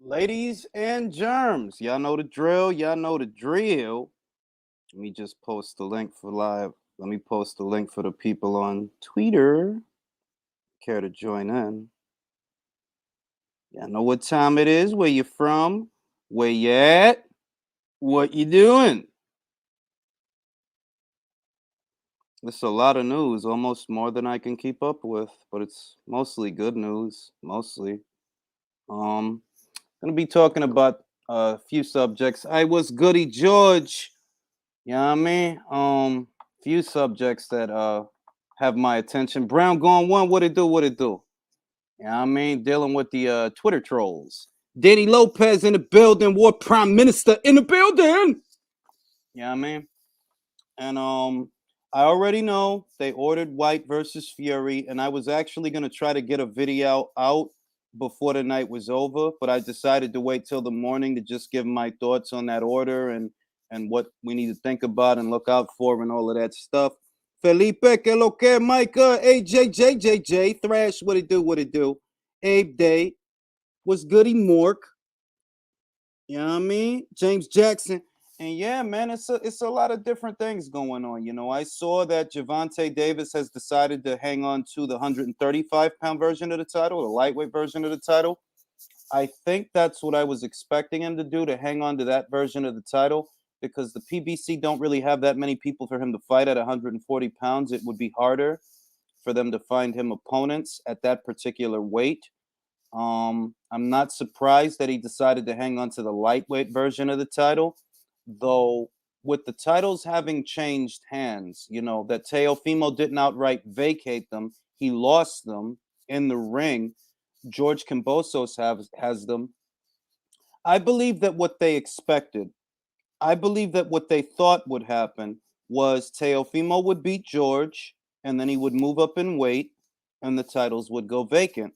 Ladies and germs, y'all know the drill. Y'all know the drill. Let me just post the link for live. Let me post the link for the people on Twitter. Care to join in? Y'all know what time it is, where you from, where you at, what you doing. It's a lot of news, almost more than I can keep up with, but it's mostly good news. Mostly. Um, gonna be talking about a few subjects. I was Goody George. You know what I mean? Few subjects that have my attention. Brown going one, what it do, what it do. You know what I mean? Dealing with the Twitter trolls. Danny Lopez in the building, war prime minister in the building. You know what I mean? And I already know they ordered White versus Fury, and I was actually gonna try to get a video out before the night was over, but I decided to wait till the morning to just give my thoughts on that order and what we need to think about and look out for and all of that stuff. Felipe, que lo que, Micah, AJ, JJJ, Thrash, what it do, what it do. Abe Day, what's goody, Mork, you know what I mean? James Jackson. And yeah, man, it's a lot of different things going on. You know, I saw that Gervonta Davis has decided to hang on to the 135-pound version of the title, the lightweight version of the title. I think that's what I was expecting him to do, to hang on to that version of the title, because the PBC don't really have that many people for him to fight at 140 pounds. It would be harder for them to find him opponents at that particular weight. I'm not surprised that he decided to hang on to the lightweight version of the title, though. With the titles having changed hands, you know that Teofimo didn't outright vacate them; he lost them in the ring. George Kambosos has them. I believe that what they expected, I believe that what they thought would happen was Teofimo would beat George, and then he would move up in weight, and the titles would go vacant,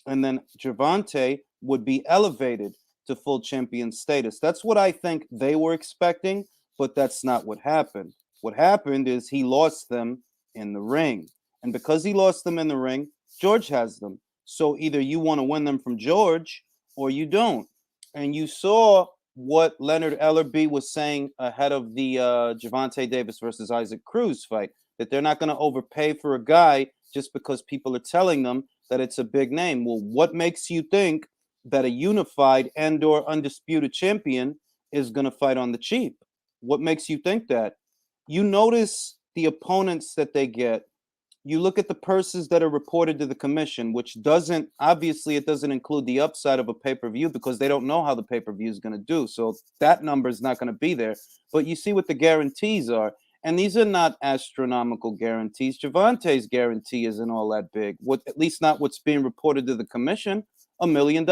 and then Gervonta would be elevated to full champion status. That's what I think they were expecting, but that's not what happened. What happened is he lost them in the ring. And because he lost them in the ring, George has them. So either you want to win them from George or you don't. And you saw what Leonard Ellerby was saying ahead of the Gervonta Davis versus Isaac Cruz fight, that they're not going to overpay for a guy just because people are telling them that it's a big name. Well, what makes you think that a unified and or undisputed champion is going to fight on the cheap? What makes you think that? You notice the opponents that they get. You look at the purses that are reported to the commission, which doesn't, obviously it doesn't include the upside of a pay-per-view because they don't know how the pay-per-view is going to do. So that number is not going to be there. But you see what the guarantees are. And these are not astronomical guarantees. Gervonta's guarantee isn't all that big. At least not what's being reported to the commission, $1 million.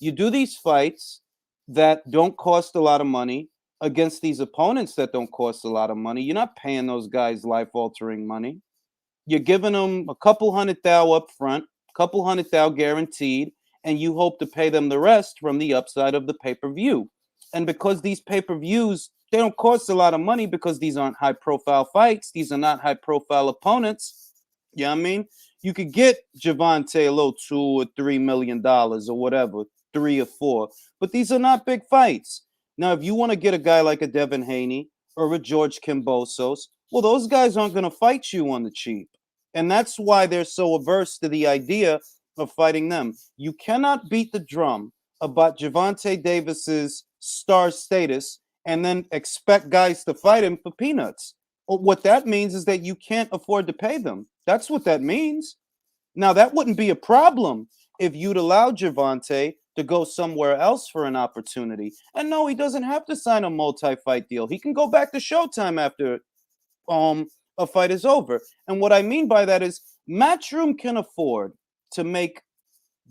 You do these fights that don't cost a lot of money against these opponents that don't cost a lot of money. You're not paying those guys life-altering money. You're giving them a couple hundred thou up front, couple hundred thou guaranteed, and you hope to pay them the rest from the upside of the pay-per-view. And because these pay-per-views, they don't cost a lot of money because these aren't high-profile fights. These are not high-profile opponents. You know what I mean? You could get Gervonta a little $2 or $3 million or whatever, 3 or 4. But these are not big fights. Now, if you want to get a guy like a Devin Haney or a George Kambosos, well, those guys aren't going to fight you on the cheap. And that's why they're so averse to the idea of fighting them. You cannot beat the drum about Gervonta Davis's star status and then expect guys to fight him for peanuts. What that means is that you can't afford to pay them. That's what that means. Now, that wouldn't be a problem if you'd allow Gervonta to go somewhere else for an opportunity. And no, he doesn't have to sign a multi-fight deal. He can go back to Showtime after a fight is over. And what I mean by that is Matchroom can afford to make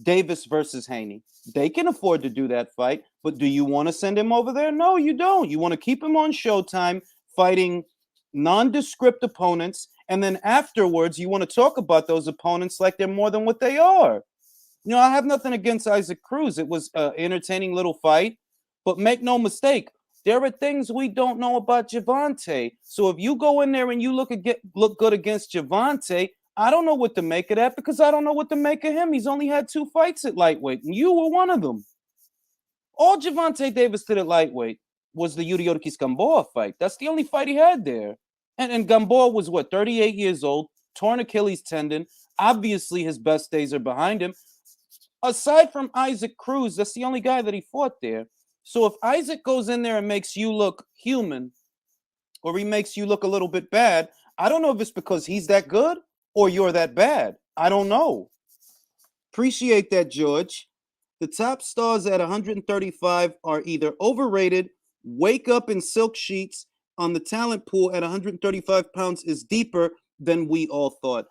Davis versus Haney. They can afford to do that fight, but do you want to send him over there? No, you don't. You want to keep him on Showtime fighting nondescript opponents, and then afterwards you want to talk about those opponents like they're more than what they are. You know, I have nothing against Isaac Cruz. It was an entertaining little fight, but make no mistake, there are things we don't know about Gervonta. So if you go in there and you look good against Gervonta, I don't know what to make of that because I don't know what to make of him. He's only had 2 fights at lightweight, and you were one of them. All Gervonta Davis did at lightweight was the Yuri Ortiz Gamboa fight. That's the only fight he had there. And Gamboa was what, 38 years old, torn Achilles tendon. Obviously, his best days are behind him. Aside from Isaac Cruz, that's the only guy that he fought there. So if Isaac goes in there and makes you look human, or he makes you look a little bit bad, I don't know if it's because he's that good or you're that bad. I don't know. Appreciate that, George. The top stars at 135 are either overrated, wake up in silk sheets on the talent pool at 135 pounds is deeper than we all thought.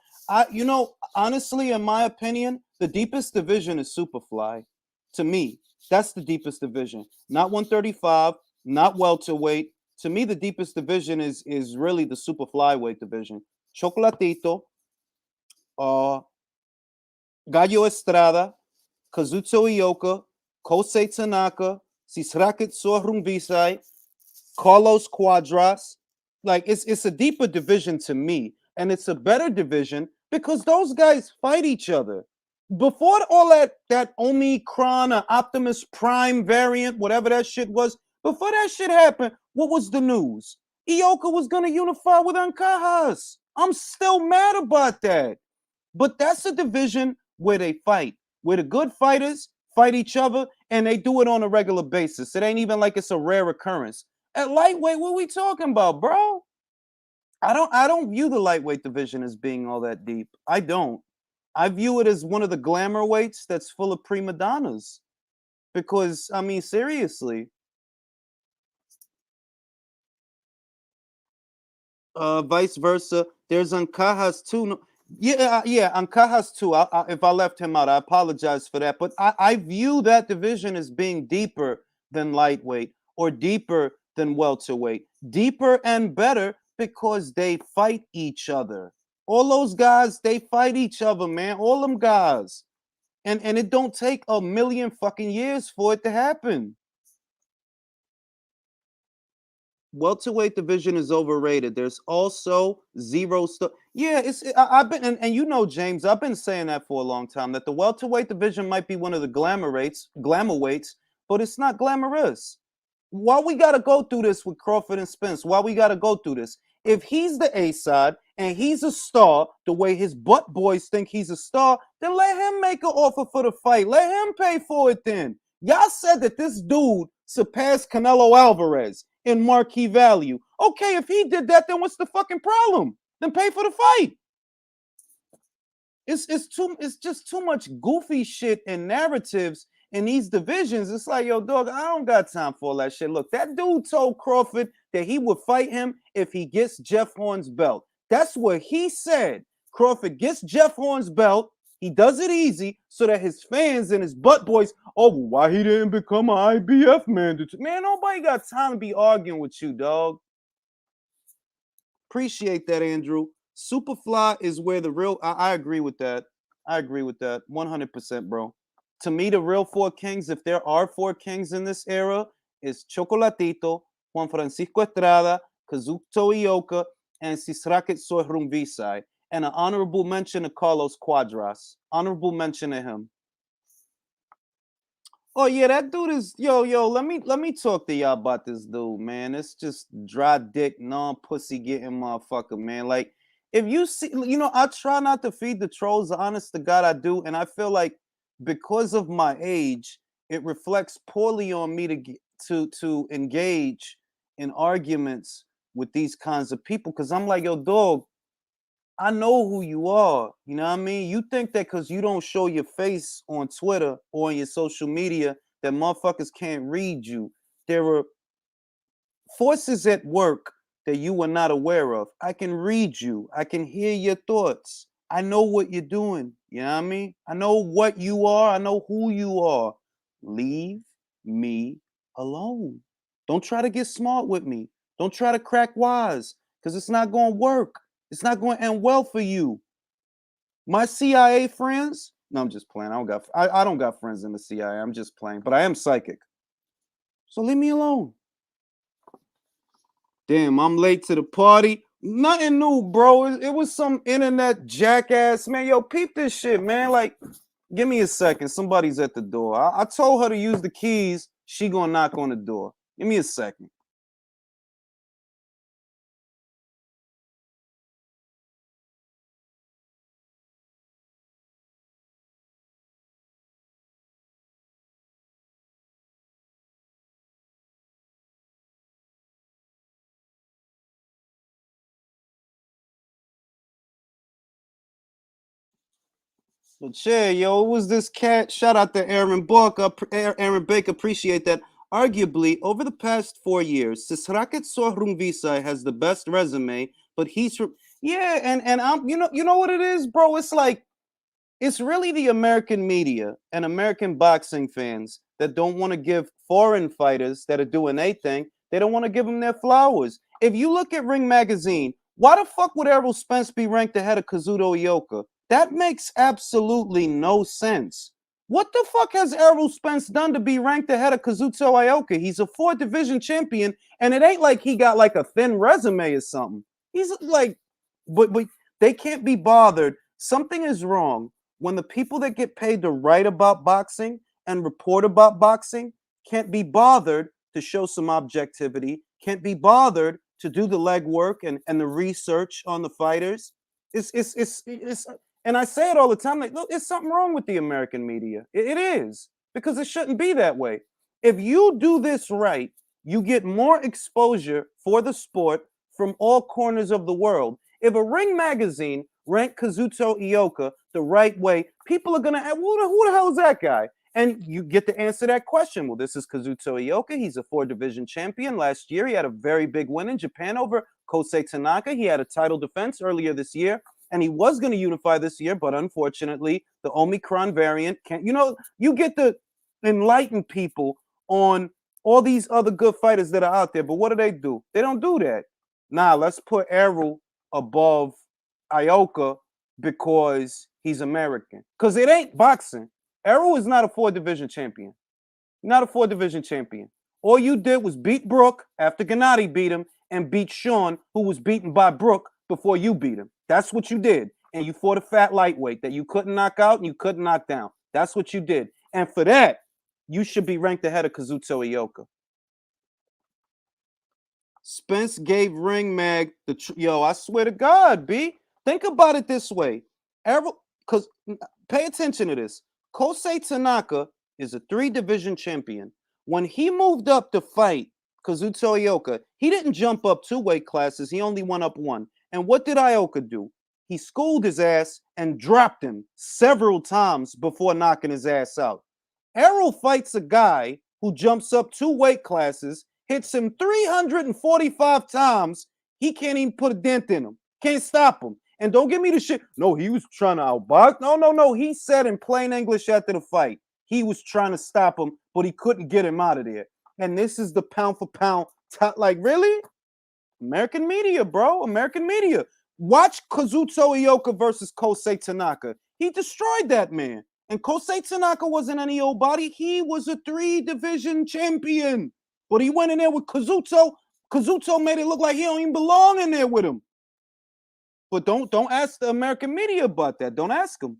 Honestly, in my opinion, the deepest division is Superfly. To me, that's the deepest division. Not 135, not welterweight. To me, the deepest division is really the super flyweight division. Chocolatito, Gallo Estrada, Kazuto Ioka, Kosei Tanaka, Sisraket Sorumvisai, Carlos Cuadras. Like, it's a deeper division to me, and it's a better division because those guys fight each other. Before all that Omicron or Optimus Prime variant, whatever that shit was, before that shit happened, what was the news? Ioka was going to unify with Ancajas. I'm still mad about that. But that's a division where they fight, where the good fighters fight each other, and they do it on a regular basis. It ain't even like it's a rare occurrence. At lightweight, what are we talking about, bro? I don't view the lightweight division as being all that deep. I don't. I view it as one of the glamour weights that's full of prima donnas. Because, I mean, seriously. Vice versa. There's Ancajas too. No, yeah, Ancajas too. If I left him out, I apologize for that. But I view that division as being deeper than lightweight or deeper than welterweight. Deeper and better because they fight each other. All those guys, they fight each other, man. All them guys. And it don't take a million fucking years for it to happen. Welterweight division is overrated. There's also zero stuff. Yeah, I've been and you know, James, I've been saying that for a long time that the welterweight division might be one of the glamour weights, but it's not glamorous. Why we gotta go through this with Crawford and Spence? Why we gotta go through this? If he's the A side and he's a star, the way his butt boys think he's a star, then let him make an offer for the fight. Let him pay for it then. Y'all said that this dude surpassed Canelo Alvarez in marquee value. Okay, if he did that, then what's the fucking problem? Then pay for the fight. It's just too much goofy shit and narratives in these divisions. It's like, yo, dog, I don't got time for all that shit. Look, that dude told Crawford that he would fight him if he gets Jeff Horn's belt. That's what he said. Crawford gets Jeff Horn's belt. He does it easy so that his fans and his butt boys, oh, well, why he didn't become an IBF mandatory? Man, nobody got time to be arguing with you, dog. Appreciate that, Andrew. Superfly is where the real. I agree with that. I agree with that 100%, bro. To me, the real four kings, if there are four kings in this era, is Chocolatito, Juan Francisco Estrada, Kazuto Ioka, and Sisraket Sorumvisai. And an honorable mention to Carlos Cuadras. Honorable mention to him. Oh yeah, that dude is yo. Let me talk to y'all about this dude, man. It's just dry dick, non-pussy getting motherfucker, man. Like, if you see, I try not to feed the trolls. Honest to God, I do, and I feel like because of my age, it reflects poorly on me to engage in arguments with these kinds of people. Because I'm like, yo, dog, I know who you are. You know what I mean? You think that because you don't show your face on Twitter or on your social media that motherfuckers can't read you. There are forces at work that you are not aware of. I can read you. I can hear your thoughts. I know what you're doing. You know what I mean? I know what you are. I know who you are. Leave me alone. Don't try to get smart with me. Don't try to crack wise because it's not going to work. It's not going to end well for you. My CIA friends, no, I'm just playing. I don't got friends in the CIA. I'm just playing, but I am psychic. So leave me alone. Damn, I'm late to the party. Nothing new, bro. It was some internet jackass, man. Yo, peep this shit, man. Like, give me a second. Somebody's at the door. I told her to use the keys. She gonna knock on the door. Give me a second. But yeah, yo, it was this cat. Shout out to Aaron Barker, Aaron Baker. Appreciate that. Arguably, over the past 4 years, Sisraket Sohrumvisai has the best resume, but yeah, and I'm you know what it is, bro. It's like it's really the American media and American boxing fans that don't want to give foreign fighters that are doing their thing, they don't want to give them their flowers. If you look at Ring Magazine, why the fuck would Errol Spence be ranked ahead of Kazuto Ioka? That makes absolutely no sense. What the fuck has Errol Spence done to be ranked ahead of Kazuto Ioka? He's a 4 division champion, and it ain't like he got like a thin resume or something. He's like, but they can't be bothered. Something is wrong when the people that get paid to write about boxing and report about boxing can't be bothered to show some objectivity, can't be bothered to do the legwork and the research on the fighters. It's and I say it all the time, like, look, there's something wrong with the American media. It is, because it shouldn't be that way. If you do this right, you get more exposure for the sport from all corners of the world. If a Ring magazine ranked Kazuto Ioka the right way, people are going to ask, who the hell is that guy? And you get to answer that question. Well, this is Kazuto Ioka. He's a 4 division champion. Last year, he had a very big win in Japan over Kosei Tanaka. He had a title defense earlier this year, and he was going to unify this year, but unfortunately, the Omicron variant can't. You get to enlighten people on all these other good fighters that are out there, but what do? They don't do that. Nah, let's put Errol above Ioka because he's American. Because it ain't boxing. Errol is not a 4 division champion. Not a 4 division champion. All you did was beat Brook after Gennady beat him and beat Sean, who was beaten by Brook before you beat him. That's what you did. And you fought a fat lightweight that you couldn't knock out and you couldn't knock down. That's what you did. And for that, you should be ranked ahead of Kazuto Ioka. Spence gave Ring Mag yo, I swear to God, B. Think about it this way. Because pay attention to this. Kosei Tanaka is a 3 division champion. When he moved up to fight Kazuto Ioka, he didn't jump up 2 weight classes. He only went up 1. And what did Ioka do? He schooled his ass and dropped him several times before knocking his ass out. Errol fights a guy who jumps up 2 weight classes, hits him 345 times. He can't even put a dent in him. Can't stop him. And don't give me the shit. No, he was trying to outbox. No. He said in plain English after the fight, he was trying to stop him, but he couldn't get him out of there. And this is the pound for pound. Like, really? American media, bro. American media. Watch Kazuto Ioka versus Kosei Tanaka. He destroyed that man. And Kosei Tanaka wasn't any old body. He was a 3 division champion. But he went in there with Kazuto. Kazuto made it look like he don't even belong in there with him. But don't ask the American media about that. Don't ask him.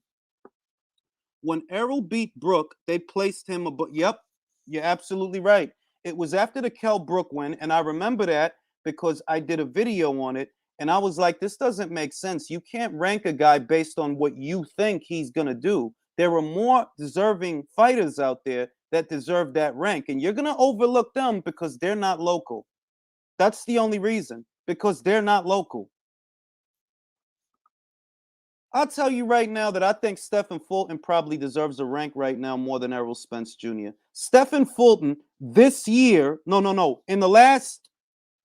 When Errol beat Brook, they placed him above. Yep, you're absolutely right. It was after the Kell Brook win, and I remember that because I did a video on it, and I was like, this doesn't make sense. You can't rank a guy based on what you think he's going to do. There are more deserving fighters out there that deserve that rank, and you're going to overlook them because they're not local. That's the only reason, because they're not local. I'll tell you right now that I think Stephen Fulton probably deserves a rank right now more than Errol Spence Jr. Stephen Fulton this year, no, in the last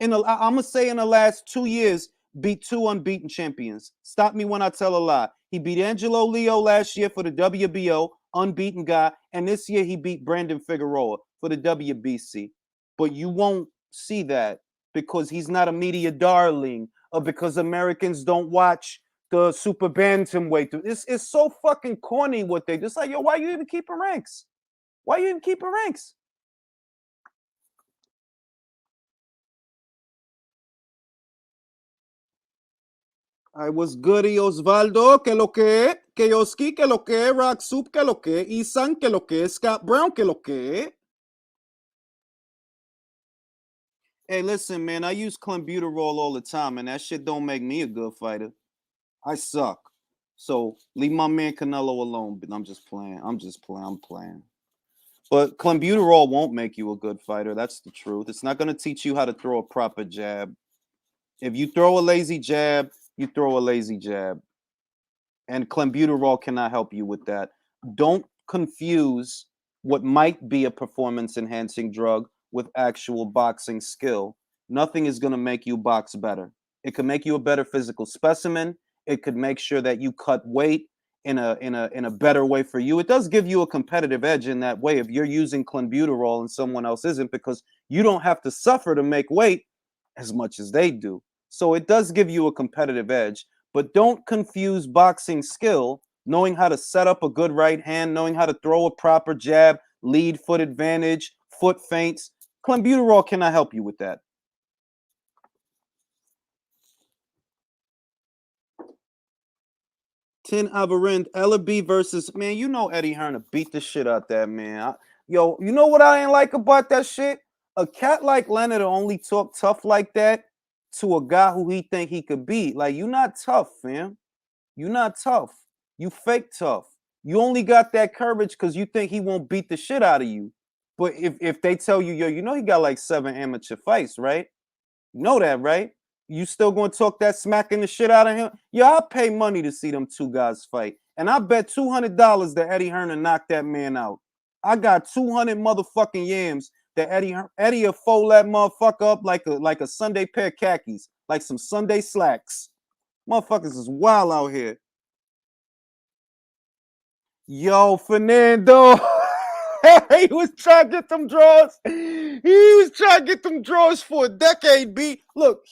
I'm gonna say in the last 2 years, beat 2 unbeaten champions. Stop me when I tell a lie. He beat Angelo Leo last year for the WBO, unbeaten guy, and this year he beat Brandon Figueroa for the WBC. But you won't see that because he's not a media darling, or because Americans don't watch the super bantamweight. It's so fucking corny what they just like. Yo, why you even keeping ranks? Why you even keeping ranks? I was goody Osvaldo, que lo que, Keoski, que lo que, Rock Soup, que lo que, Isan, que lo que, Scott Brown, que lo que. Hey, listen, man, I use clenbuterol all the time, and that shit don't make me a good fighter. I suck. So leave my man Canelo alone. But I'm just playing. I'm just playing. I'm playing. But clenbuterol won't make you a good fighter. That's the truth. It's not going to teach you how to throw a proper jab. If you throw a lazy jab, you throw a lazy jab. And clenbuterol cannot help you with that. Don't confuse what might be a performance enhancing drug with actual boxing skill. Nothing is going to make you box better. It could make you a better physical specimen. It could make sure that you cut weight in a better way for you. It does give you a competitive edge in that way if you're using clenbuterol and someone else isn't, because you don't have to suffer to make weight as much as they do. So it does give you a competitive edge. But don't confuse boxing skill, knowing how to set up a good right hand, knowing how to throw a proper jab, lead foot advantage, foot feints. Clenbuterol cannot help you with that. Tin Averend, Ellaby versus, man, you know Eddie Hearn beat the shit out that man. Yo, you know what I ain't like about that shit? A cat like Leonard only talk tough like that to a guy who he think he could beat. Like, you not tough, fam. You not tough. You fake tough. You only got that courage because you think he won't beat the shit out of you. But if they tell you, yo, you know he got like 7 amateur fights, right? You know that, right? You still gonna talk that smacking the shit out of him? Yeah, I'll pay money to see them two guys fight. And I bet $200 that Eddie Hearn knocked that man out. I got 200 motherfucking yams that Eddie will fold that motherfucker up like a Sunday pair of khakis, like some Sunday slacks. Motherfuckers is wild out here. Yo, Fernando. He was trying to get them draws. He was trying to get them draws for a decade, B. Look,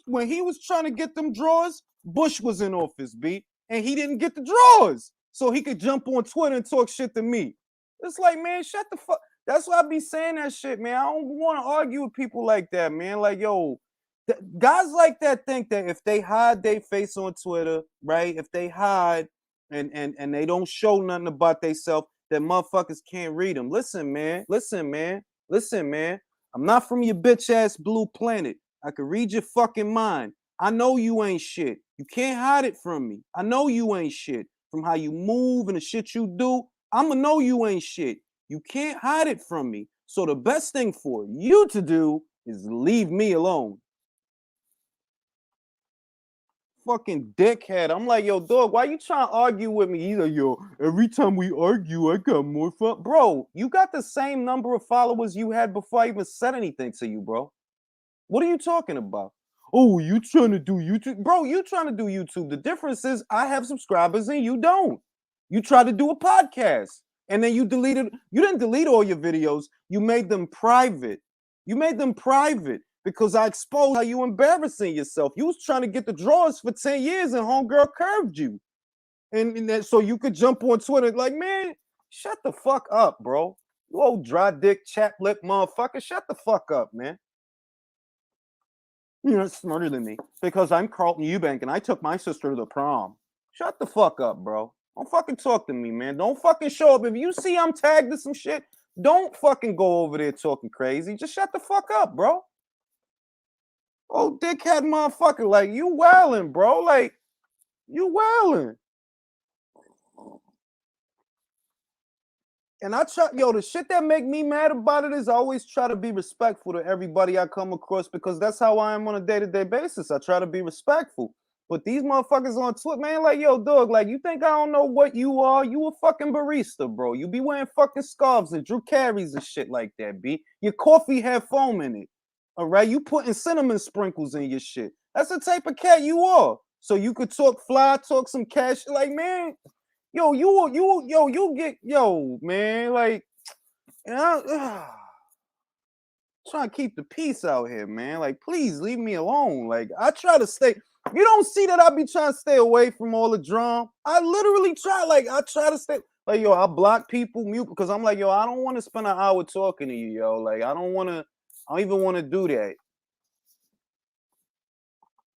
when he was trying to get them draws, Bush was in office, B. And he didn't get the draws. So he could jump on Twitter and talk shit to me. It's like, man, shut the fuck. That's why I be saying that shit, man. I don't want to argue with people like that, man. Like, yo, guys like that think that if they hide their face on Twitter, right? If they hide and they don't show nothing about themselves, that motherfuckers can't read them. Listen, man. Listen, man. Listen, man. I'm not from your bitch ass blue planet. I can read your fucking mind. I know you ain't shit. You can't hide it from me. I know you ain't shit. From how you move and the shit you do, I'ma know you ain't shit. You can't hide it from me. So the best thing for you to do is leave me alone. Fucking dickhead. I'm like, yo, dog, why you trying to argue with me? He's like, yo, every time we argue, I got more fun. Bro, you got the same number of followers you had before I even said anything to you, bro. What are you talking about? Oh, you trying to do YouTube? Bro, you trying to do YouTube. The difference is I have subscribers and you don't. You tried to do a podcast and then you didn't delete all your videos. You made them private. You made them private because I exposed how you embarrassing yourself. You was trying to get the drawers for 10 years and homegirl curved you. And so you could jump on Twitter like, man, shut the fuck up, bro. You old dry dick, chap lip motherfucker. Shut the fuck up, man. You're not smarter than me because I'm Carlton Eubank and I took my sister to the prom. Shut the fuck up, bro. Don't fucking talk to me, man. Don't fucking show up. If you see I'm tagged to some shit, don't fucking go over there talking crazy. Just shut the fuck up, bro. Oh, dickhead motherfucker. Like, you wildin', bro. Like, you wildin'. And I try, yo, the shit that make me mad about it is I always try to be respectful to everybody I come across because that's how I am on a day-to-day basis. I try to be respectful. But these motherfuckers on Twitter, man, like, yo, dog, like, you think I don't know what you are? You a fucking barista, bro. You be wearing fucking scarves and Drew Carries and shit like that, B. Your coffee had foam in it. All right? You putting cinnamon sprinkles in your shit. That's the type of cat you are. So you could talk fly, talk some cash. Like, man, yo, you get, yo, man, like, you know, trying to keep the peace out here, man. Like, please leave me alone. Like, I try to stay. You don't see that I be trying to stay away from all the drama. I literally try. Like, I try to stay. Like, yo, I block people, mute because I'm like, yo, I don't want to spend an hour talking to you, yo. Like, I don't even want to do that.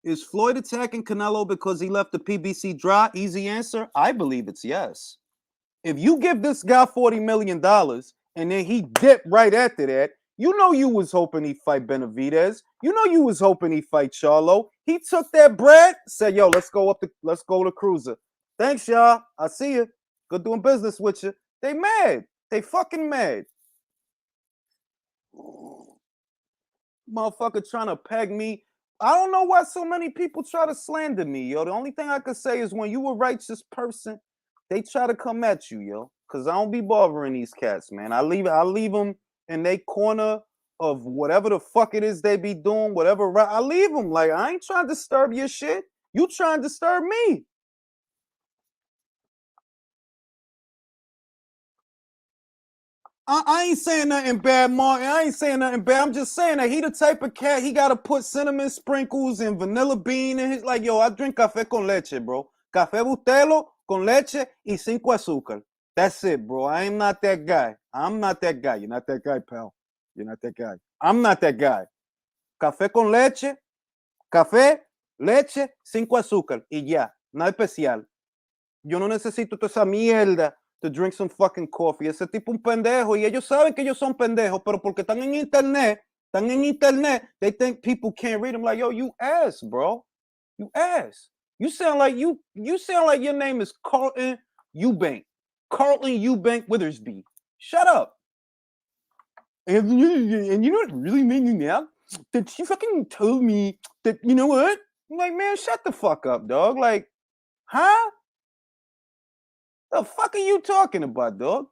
Is Floyd attacking Canelo because he left the PBC dry? Easy answer. I believe it's yes. If you give this guy $40 million and then he dipped right after that, You know you was hoping he fight Benavidez. You know you was hoping he fight Charlo. He took that bread, said, yo, let's go to Cruiser. Thanks, y'all. I see you. Good doing business with you. They mad. They fucking mad. Motherfucker trying to peg me. I don't know why so many people try to slander me, yo. The only thing I could say is when you a righteous person, they try to come at you, yo. Cause I don't be bothering these cats, man. I leave them in their corner of whatever the fuck it is they be doing, whatever. I leave them. Like, I ain't trying to disturb your shit. You trying to disturb me. I ain't saying nothing bad, Martin. I ain't saying nothing bad. I'm just saying that he the type of cat, he got to put cinnamon sprinkles and vanilla bean in his, like, yo, I drink café con leche, bro. Café bustelo con leche y cinco azúcar. That's it, bro. I am not that guy. I'm not that guy. You're not that guy, pal. You're not that guy. I'm not that guy. Café con leche, café, leche, cinco azúcar. Y ya. Nada especial. Yo no necesito toda esa mierda to drink some fucking coffee. Ese tipo un pendejo. Y ellos saben que ellos son pendejos, pero porque están en internet, they think people can't read them. Like, yo, you ass, bro. You ass. You sound like your name is Carlton Eubank. Carlton Eubank Withersby. Shut up. And you know what really made me mad? That she fucking told me that, you know what? I'm like, man, shut the fuck up, dog. Like, huh? The fuck are you talking about, dog?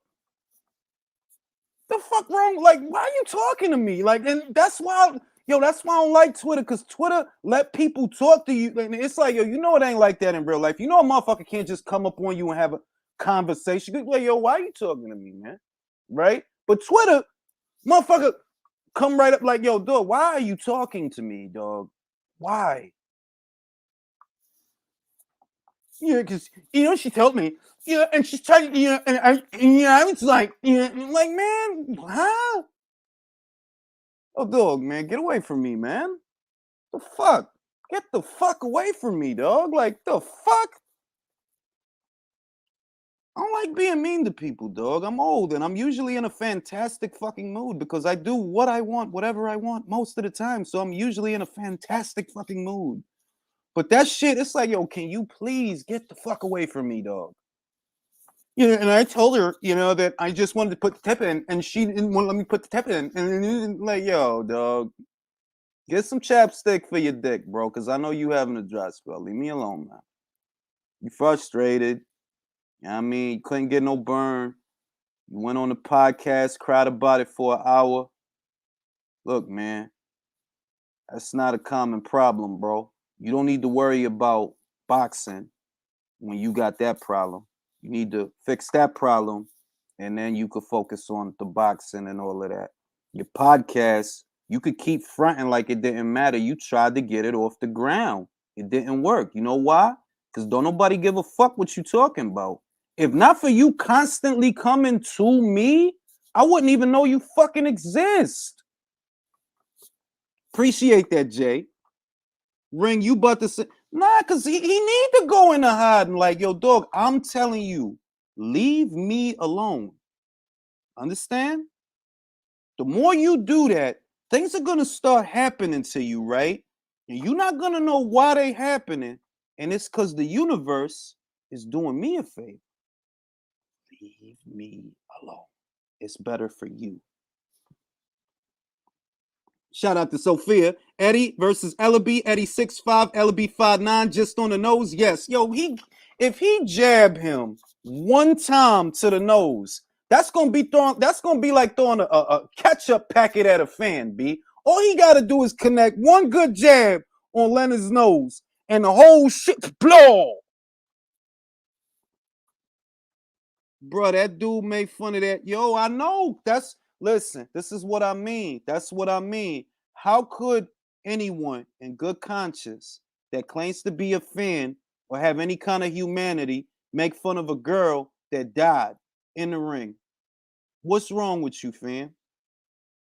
The fuck wrong? Like, why are you talking to me? Like, and that's why I don't like Twitter, because Twitter let people talk to you. And it's like, yo, you know it ain't like that in real life. You know a motherfucker can't just come up on you and have a conversation. You're like, yo, why are you talking to me, man? Right? But Twitter, motherfucker, come right up like, yo, dog, why are you talking to me, dog? Why? Yeah, because, you know, she told me, you know, and she's trying, you know, and I was like, you know, like, man, huh? Oh, dog, man, get away from me, man. The fuck? Get the fuck away from me, dog. Like, the fuck? I don't like being mean to people, dog. I'm old and I'm usually in a fantastic fucking mood because I do what I want, whatever I want most of the time. So I'm usually in a fantastic fucking mood. But that shit, it's like, yo, can you please get the fuck away from me, dog? Yeah, and I told her, you know, that I just wanted to put the tip in, and she didn't want to let me put the tip in. And like, yo, dog, get some chapstick for your dick, bro, because I know you having a dry spell. Leave me alone, man. You frustrated. You know what I mean? You couldn't get no burn. You went on the podcast, cried about it for an hour. Look, man, that's not a common problem, bro. You don't need to worry about boxing when you got that problem. You need to fix that problem, and then you could focus on the boxing and all of that. Your podcast, you could keep fronting like it didn't matter. You tried to get it off the ground. It didn't work. You know why? Because don't nobody give a fuck what you talking about. If not for you constantly coming to me, I wouldn't even know you fucking exist. Appreciate that, Jay. Ring, you about to say, nah, because he need to go into hiding. Like, yo, dog, I'm telling you, leave me alone. Understand? The more you do that, things are going to start happening to you, right? And you're not going to know why they happening. And it's because the universe is doing me a favor. Leave me alone. It's better for you. Shout out to Sophia. Eddie versus Ellaby. Eddie 6'5", Ellaby 5'9", just on the nose. Yes. Yo, if he jab him one time to the nose, that's gonna be like throwing a ketchup packet at a fan, B. All he gotta do is connect one good jab on Leonard's nose, and the whole shit blow. Bro, that dude made fun of that. Yo, I know. Listen, this is what I mean. That's what I mean. How could anyone in good conscience that claims to be a fan or have any kind of humanity make fun of a girl that died in the ring? What's wrong with you, fam?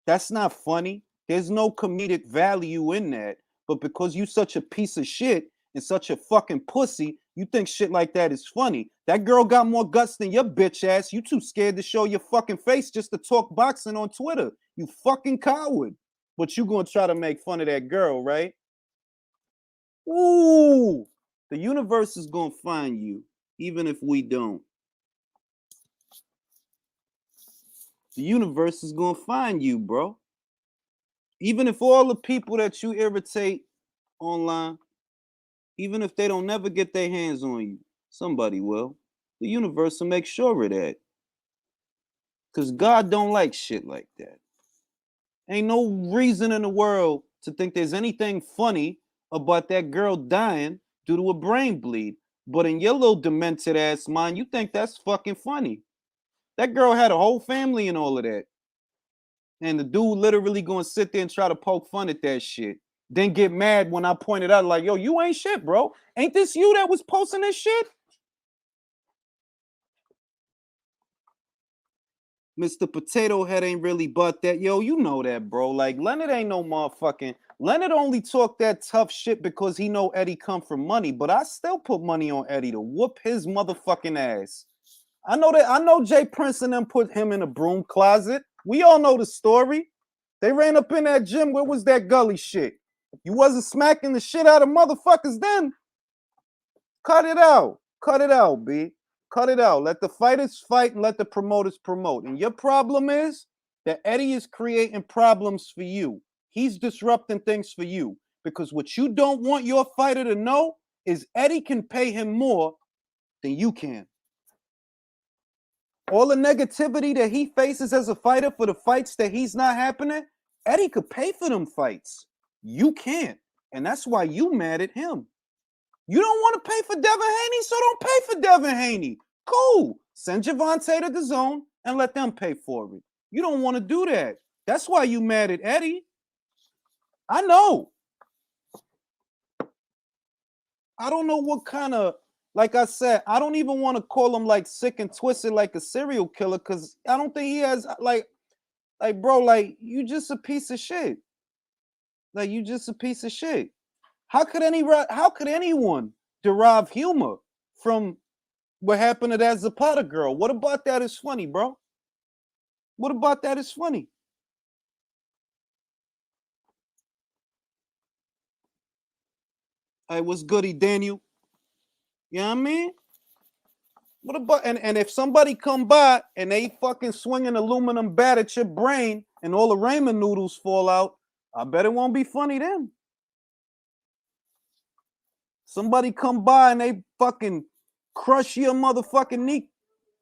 That's not funny. There's no comedic value in that. But because you such a piece of shit and such a fucking pussy, You think shit like that is funny. That girl got more guts than your bitch ass. You too scared to show your fucking face just to talk boxing on Twitter. You fucking coward. But you gonna try to make fun of that girl, right? Ooh, the universe is gonna find you, even if we don't. The universe is gonna find you, bro. Even if all the people that you irritate online, even if they don't never get their hands on you, somebody will. The universe will make sure of that. Because God don't like shit like that. Ain't no reason in the world to think there's anything funny about that girl dying due to a brain bleed. But in your little demented ass mind, you think that's fucking funny. That girl had a whole family and all of that. And the dude literally gonna sit there and try to poke fun at that shit. Then get mad when I pointed out, like, yo, you ain't shit, bro. Ain't this you that was posting this shit? Mr. Potato Head ain't really bought that. Yo, you know that, bro. Like, Leonard ain't no motherfucking. Leonard only talk that tough shit because he know Eddie come from money. But I still put money on Eddie to whoop his motherfucking ass. I know that. I know Jay Prince and them put him in a broom closet. We all know the story. They ran up in that gym. Where was that gully shit? You wasn't smacking the shit out of motherfuckers then. Cut it out. Cut it out, B. Cut it out. Let the fighters fight and let the promoters promote. And your problem is that Eddie is creating problems for you. He's disrupting things for you. Because what you don't want your fighter to know is Eddie can pay him more than you can. All the negativity that he faces as a fighter for the fights that he's not happening, Eddie could pay for them fights. You can't. And that's why you mad at him. You don't want to pay for Devin Haney, so don't pay for Devin Haney. Cool. Send Gervonta to the zone and let them pay for it. You don't want to do that. That's why you mad at Eddie. I know. I don't know what kind of, like I said, I don't even want to call him like sick and twisted like a serial killer because I don't think he has like bro, like you just a piece of shit. Like you just a piece of shit. How could anyone derive humor from what happened to that Zapata girl? What about that is funny, bro? What about that is funny? Hey, what's goody, Daniel? You know what I mean? What about and if somebody come by and they fucking swing an aluminum bat at your brain and all the ramen noodles fall out, I bet it won't be funny then. Somebody come by and they fucking crush your motherfucking knee.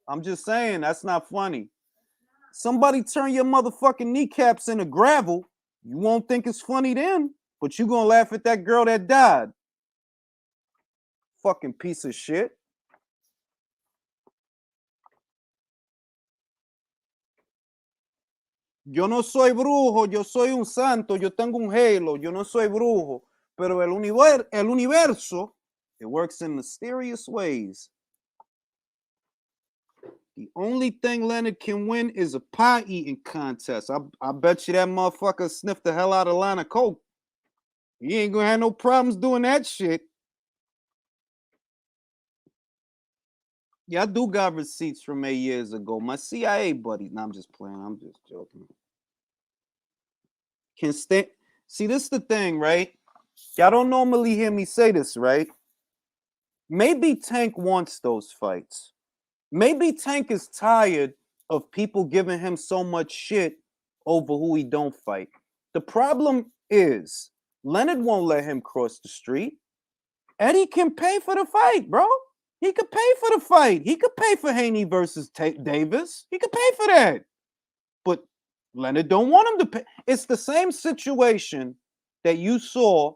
I'm just saying, that's not funny. Somebody turn your motherfucking kneecaps into gravel, you won't think it's funny then, but you gonna laugh at that girl that died. Fucking piece of shit. Yo no soy brujo, yo soy un santo, yo tengo un halo, yo no soy brujo, pero el universo, it works in mysterious ways. The only thing Leonard can win is a pie eating contest. I bet you that motherfucker sniffed the hell out of a line of coke. He ain't gonna have no problems doing that shit. Yeah, I do got receipts from 8 years ago. My CIA buddy. No, I'm just playing. I'm just joking. See, this is the thing, right? Y'all don't normally hear me say this, right? Maybe Tank wants those fights. Maybe Tank is tired of people giving him so much shit over who he don't fight. The problem is Leonard won't let him cross the street. Eddie can pay for the fight, bro. He could pay for the fight. He could pay for Haney versus Davis. He could pay for that. But Leonard don't want him to pay. It's the same situation that you saw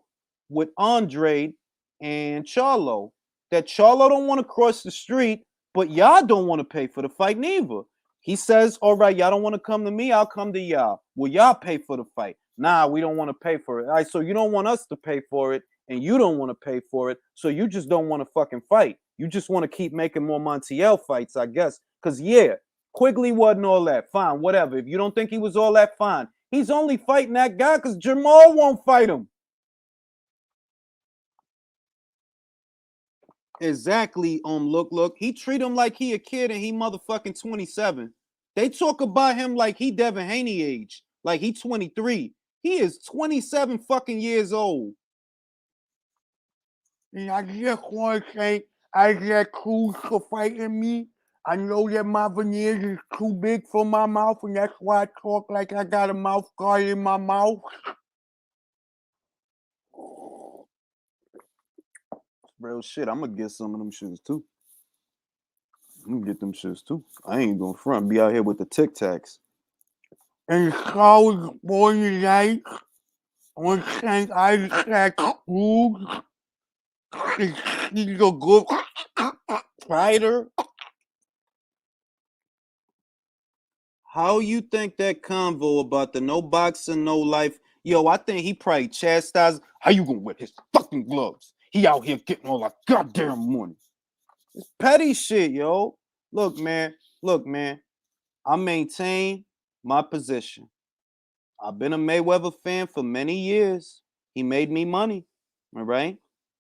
with Andre and Charlo. That Charlo don't want to cross the street, but y'all don't want to pay for the fight neither. He says, all right, y'all don't want to come to me, I'll come to y'all. Will y'all pay for the fight? Nah, we don't want to pay for it. All right, so you don't want us to pay for it, and you don't want to pay for it, so you just don't want to fucking fight. You just want to keep making more Montiel fights, I guess. Because, yeah, Quigley wasn't all that. Fine, whatever. If you don't think he was all that, fine. He's only fighting that guy because Jamal won't fight him. Exactly. Look. He treat him like he a kid and he motherfucking 27. They talk about him like he Devin Haney age, like he 23. He is 27 fucking years old. And I just want to say, I get cool for fighting me. I know that my veneers is too big for my mouth, and that's why I talk like I got a mouth guard in my mouth. Real shit. I'm gonna get some of them shits too. I'm gonna get them shits too. I ain't gonna front. Be out here with the Tic Tacs. And so for tonight, I want to thank Isaac Cruz. He's a good fighter. How you think that convo about the no boxing, no life? Yo, I think he probably chastised. How you gonna wear his fucking gloves? He out here getting all that goddamn money. It's petty shit, yo. Look, man. I maintain my position. I've been a Mayweather fan for many years. He made me money. All right.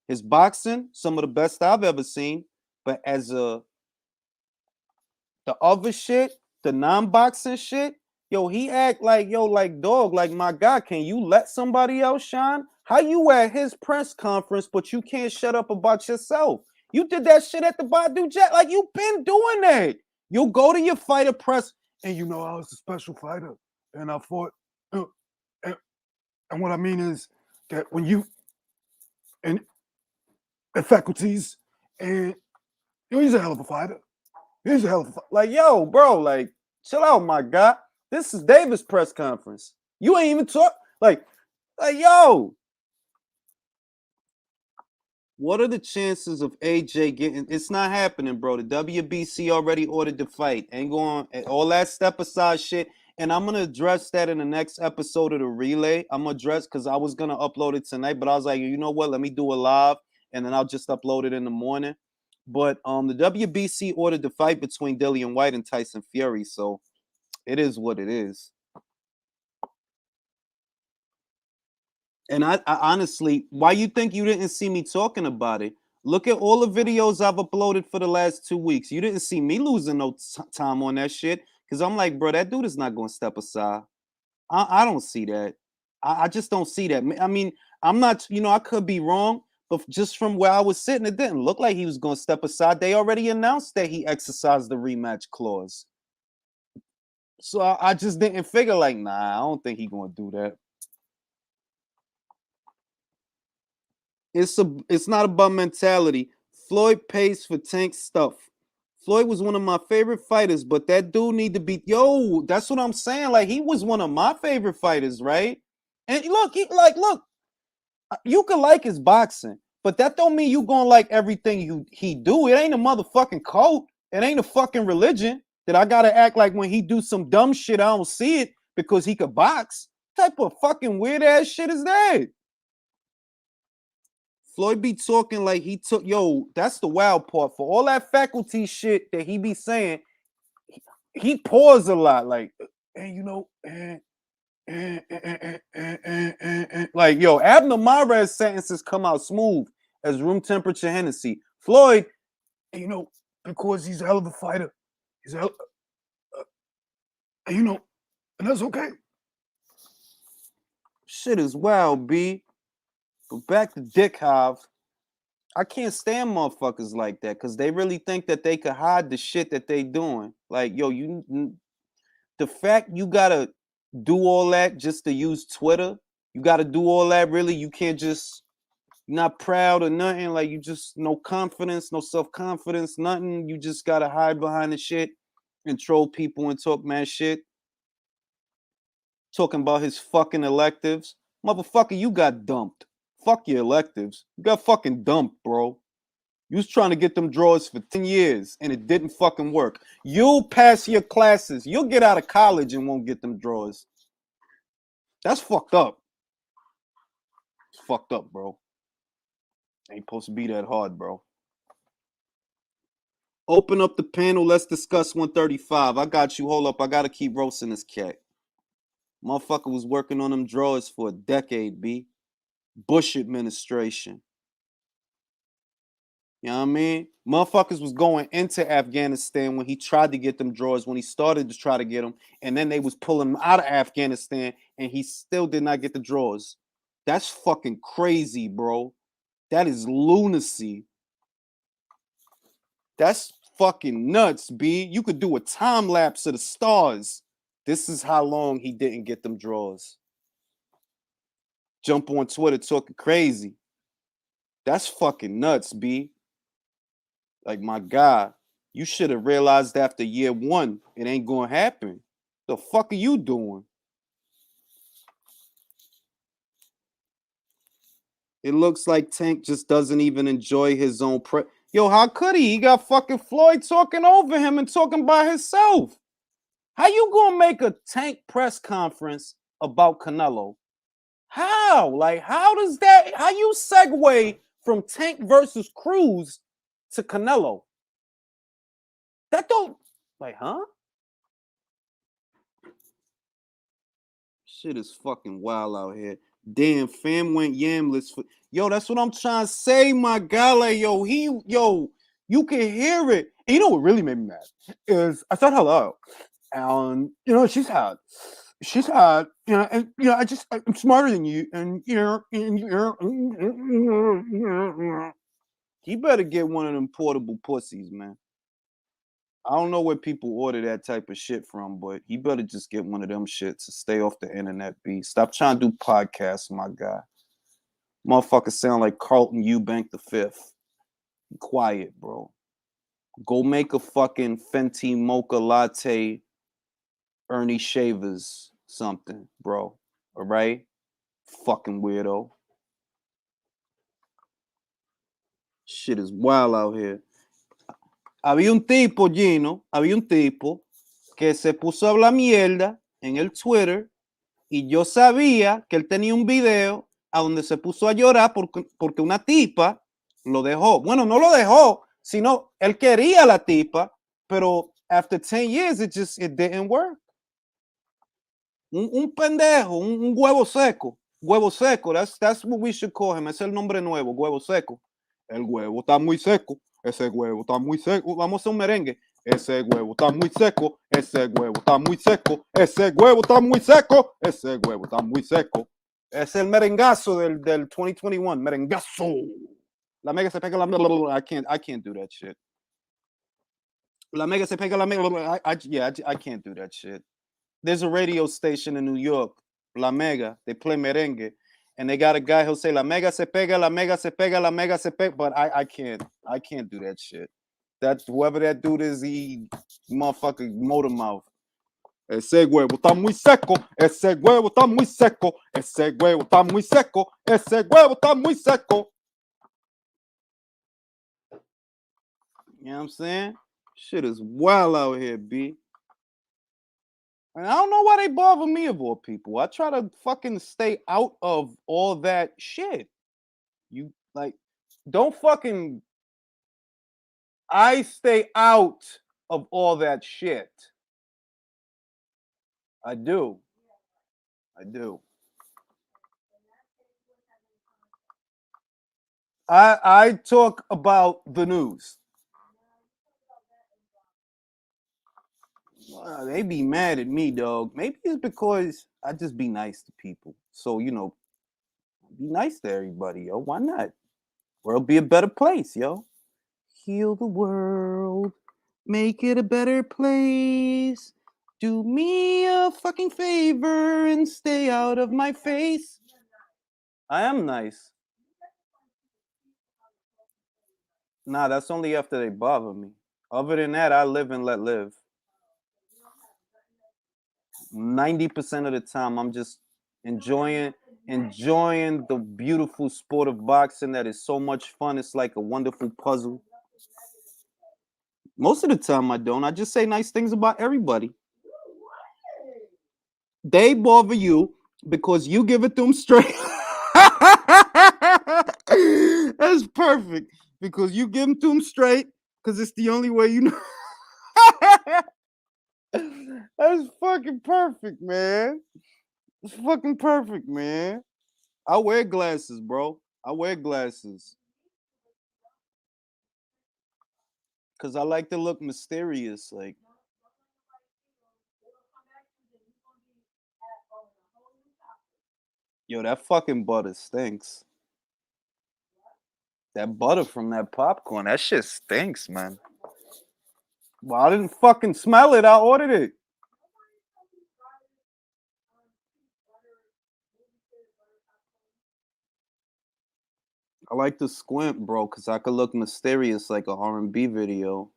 His boxing, some of the best I've ever seen. But as the other shit, the non-boxing shit, yo, he act like, yo, like dog, like my God, can you let somebody else shine? How you at his press conference, but you can't shut up about yourself? You did that shit at the Badu Jet. Like you been doing that. You go to your fighter press, and you know I was a special fighter, and I fought. And what I mean is that when you and faculties, and he's a hell of a fighter. He's a hell of a fighter. Like, yo, bro, like, chill out, my God. This is Davis' press conference. You ain't even talk. Like, yo. What are the chances of AJ getting? It's not happening, bro. The WBC already ordered the fight. Ain't going all that step aside shit. And I'm gonna address that in the next episode of the relay. I'm gonna address because I was gonna upload it tonight, but I was like, you know what? Let me do a live, and then I'll just upload it in the morning. But the WBC ordered the fight between Dillian White and Tyson Fury, so it is what it is. And I honestly, why you think you didn't see me talking about it? Look at all the videos I've uploaded for the last 2 weeks. You didn't see me losing no time on that shit because I'm like, bro, that dude is not going to step aside. I don't see that. I just don't see that. I mean, I'm not, I could be wrong, but just from where I was sitting, it didn't look like he was going to step aside. They already announced that he exercised the rematch clause. So I just didn't figure like, nah, I don't think he's going to do that. It's not about mentality. Floyd pays for Tank stuff. Floyd was one of my favorite fighters, but that dude need to be that's what I'm saying. Like he was one of my favorite fighters, right? And look, look, you can like his boxing, but that don't mean you gonna like everything he do. It ain't a motherfucking cult. It ain't a fucking religion that I gotta act like when he do some dumb shit, I don't see it because he could box. What type of fucking weird ass shit is that? Floyd be talking like he took, that's the wild part. For all that faculty shit that he be saying, he pause a lot. Like, and you know, like, yo, Abner Mares sentences come out smooth as room temperature Hennessy. Floyd, you know, because he's a hell of a fighter, he's a hell, and that's okay. Shit is wild, B. But back to Dick Hive. I can't stand motherfuckers like that because they really think that they could hide the shit that they doing. Like, yo, the fact you gotta do all that just to use Twitter, you gotta do all that really. You can't just not proud or nothing. Like you just no confidence, no self-confidence, nothing. You just gotta hide behind the shit and troll people and talk mad shit. Talking about his fucking electives. Motherfucker, you got dumped. Fuck your electives. You got fucking dumped, bro. You was trying to get them drawers for 10 years and it didn't fucking work. You'll pass your classes. You'll get out of college and won't get them drawers. That's fucked up. It's fucked up, bro. Ain't supposed to be that hard, bro. Open up the panel. Let's discuss 135. I got you. Hold up. I got to keep roasting this cat. Motherfucker was working on them drawers for a decade, B. Bush administration. You know what I mean? Motherfuckers was going into Afghanistan when he tried to get them draws, when he started to try to get them, and then they was pulling him out of Afghanistan, and he still did not get the draws. That's fucking crazy, bro. That is lunacy. That's fucking nuts, B. You could do a time lapse of the stars. This is how long he didn't get them draws. Jump on Twitter talking crazy. That's fucking nuts, B. Like, my God, you should have realized after year one, it ain't gonna happen. The fuck are you doing? It looks like Tank just doesn't even enjoy his own Yo, how could he? He got fucking Floyd talking over him and talking by himself. How you gonna make a Tank press conference about Canelo? How? Like, how does that, how you segue from Tank versus Cruz to Canelo? That don't, like, huh? Shit is fucking wild out here. Damn, fam went yamless for, yo, that's what I'm trying to say, my guy. Like, yo, you can hear it. And you know what really made me mad is I said hello. And she's hot. She's hot. And I'm smarter than you. And he better get one of them portable pussies, man. I don't know where people order that type of shit from, but he better just get one of them shits to stay off the internet, B. Stop trying to do podcasts, my guy. Motherfuckers sound like Carlton Eubank the Fifth. Be quiet, bro. Go make a fucking Fenty mocha latte, Ernie Shavers something, bro. All right? Fucking weirdo. Shit is wild out here. Había un tipo, Gino, que se puso a hablar mierda en el Twitter y yo sabía que él tenía un video a donde se puso a llorar porque una tipa lo dejó. Bueno, no lo dejó, sino él quería a la tipa, pero after 10 years it didn't work. Un pendejo, un huevo seco. Huevo seco, that's what we should call him. Es el nombre nuevo, huevo seco. El huevo está muy seco. Ese huevo está muy seco. Vamos a hacer un merengue. Ese huevo está muy seco. Ese huevo está muy seco. Ese huevo está muy seco. Ese huevo está muy seco. Es el merengazo del 2021. Merengazo. La mega se pega la. I can't do that shit. La mega se pega la mega. I can't do that shit. There's a radio station in New York, La Mega. They play merengue, and they got a guy who'll say La Mega se pega, La Mega se pega, La Mega se pega. But I can't do that shit. That whoever that dude is, he motherfucker motor mouth. Ese huevo está muy seco. Ese huevo está muy seco. Ese huevo está muy seco. Ese huevo está muy seco. You know what I'm saying? Shit is wild out here, B. And I don't know why they bother me of all people. I try to fucking stay out of all that shit. You like, don't fucking. I stay out of all that shit. I do. I do. I talk about the news. They be mad at me, dog. Maybe it's because I just be nice to people. So, be nice to everybody, yo. Why not? World be a better place, yo. Heal the world. Make it a better place. Do me a fucking favor and stay out of my face. I am nice. Nah, that's only after they bother me. Other than that, I live and let live. 90% of the time, I'm just enjoying the beautiful sport of boxing that is so much fun. It's like a wonderful puzzle. Most of the time, I don't. I just say nice things about everybody. They bother you because you give it to them straight. That's perfect. Because you give them to them straight because it's the only way you know. That's fucking perfect, man. It's fucking perfect, man. I wear glasses, bro. I wear glasses. Cause I like to look mysterious. Like, yo, that fucking butter stinks. That butter from that popcorn, that shit stinks, man. Well, I didn't fucking smell it. I ordered it. I like to squint, bro, because I could look mysterious like a R&B video.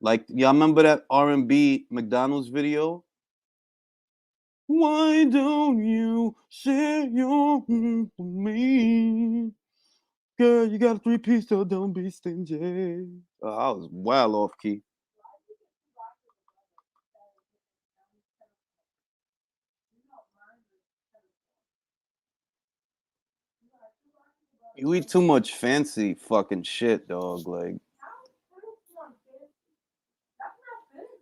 Like, y'all remember that R&B McDonald's video? Why don't you share your with me? Girl, you got a 3-piece, so don't be stingy. I was well off key. You eat too much fancy fucking shit, dog. Like,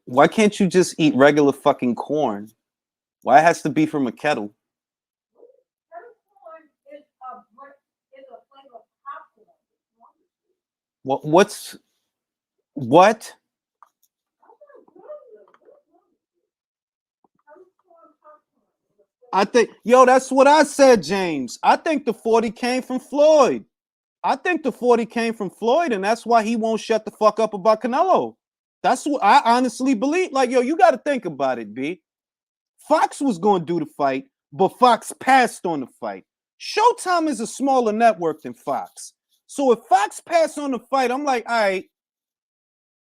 why can't you just eat regular fucking corn? Why it has to be from a kettle? What's what? I think, yo, that's what I said, James. I think the 40 came from Floyd. I think the 40 came from Floyd, and that's why he won't shut the fuck up about Canelo. That's what I honestly believe. Like, yo, you got to think about it, B. Fox was going to do the fight, but Fox passed on the fight. Showtime is a smaller network than Fox. So if Fox passed on the fight, I'm like, all right,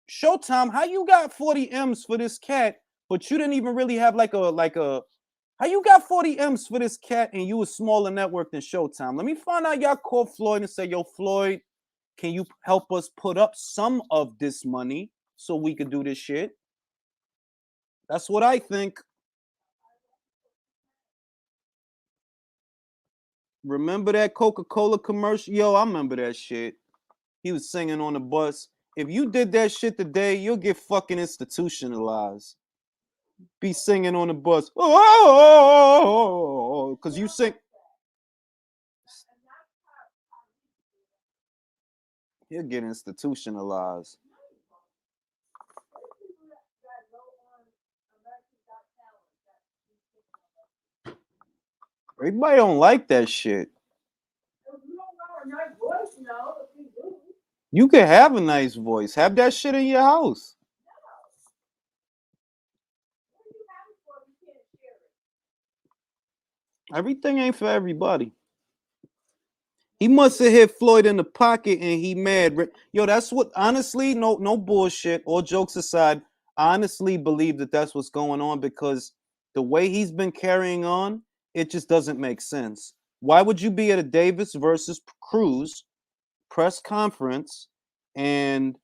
Showtime, how you got 40 M's for this cat, but you didn't even really have like a how you got 40 M's for this cat and you a smaller network than Showtime? Let me find out y'all call Floyd and say, yo, Floyd, can you help us put up some of this money so we could do this shit? That's what I think. Remember that Coca-Cola commercial? Yo, I remember that shit. He was singing on the bus. If you did that shit today, you'll get fucking institutionalized. Be singing on the bus. Oh, because you sing. He'll get institutionalized. Everybody don't like that shit. You can have a nice voice. Have that shit in your house. Everything ain't for everybody. He must have hit Floyd in the pocket and he mad. Yo, that's what, honestly, no bullshit. All jokes aside, I honestly believe that that's what's going on because the way he's been carrying on, it just doesn't make sense. Why would you be at a Davis versus Cruz press conference and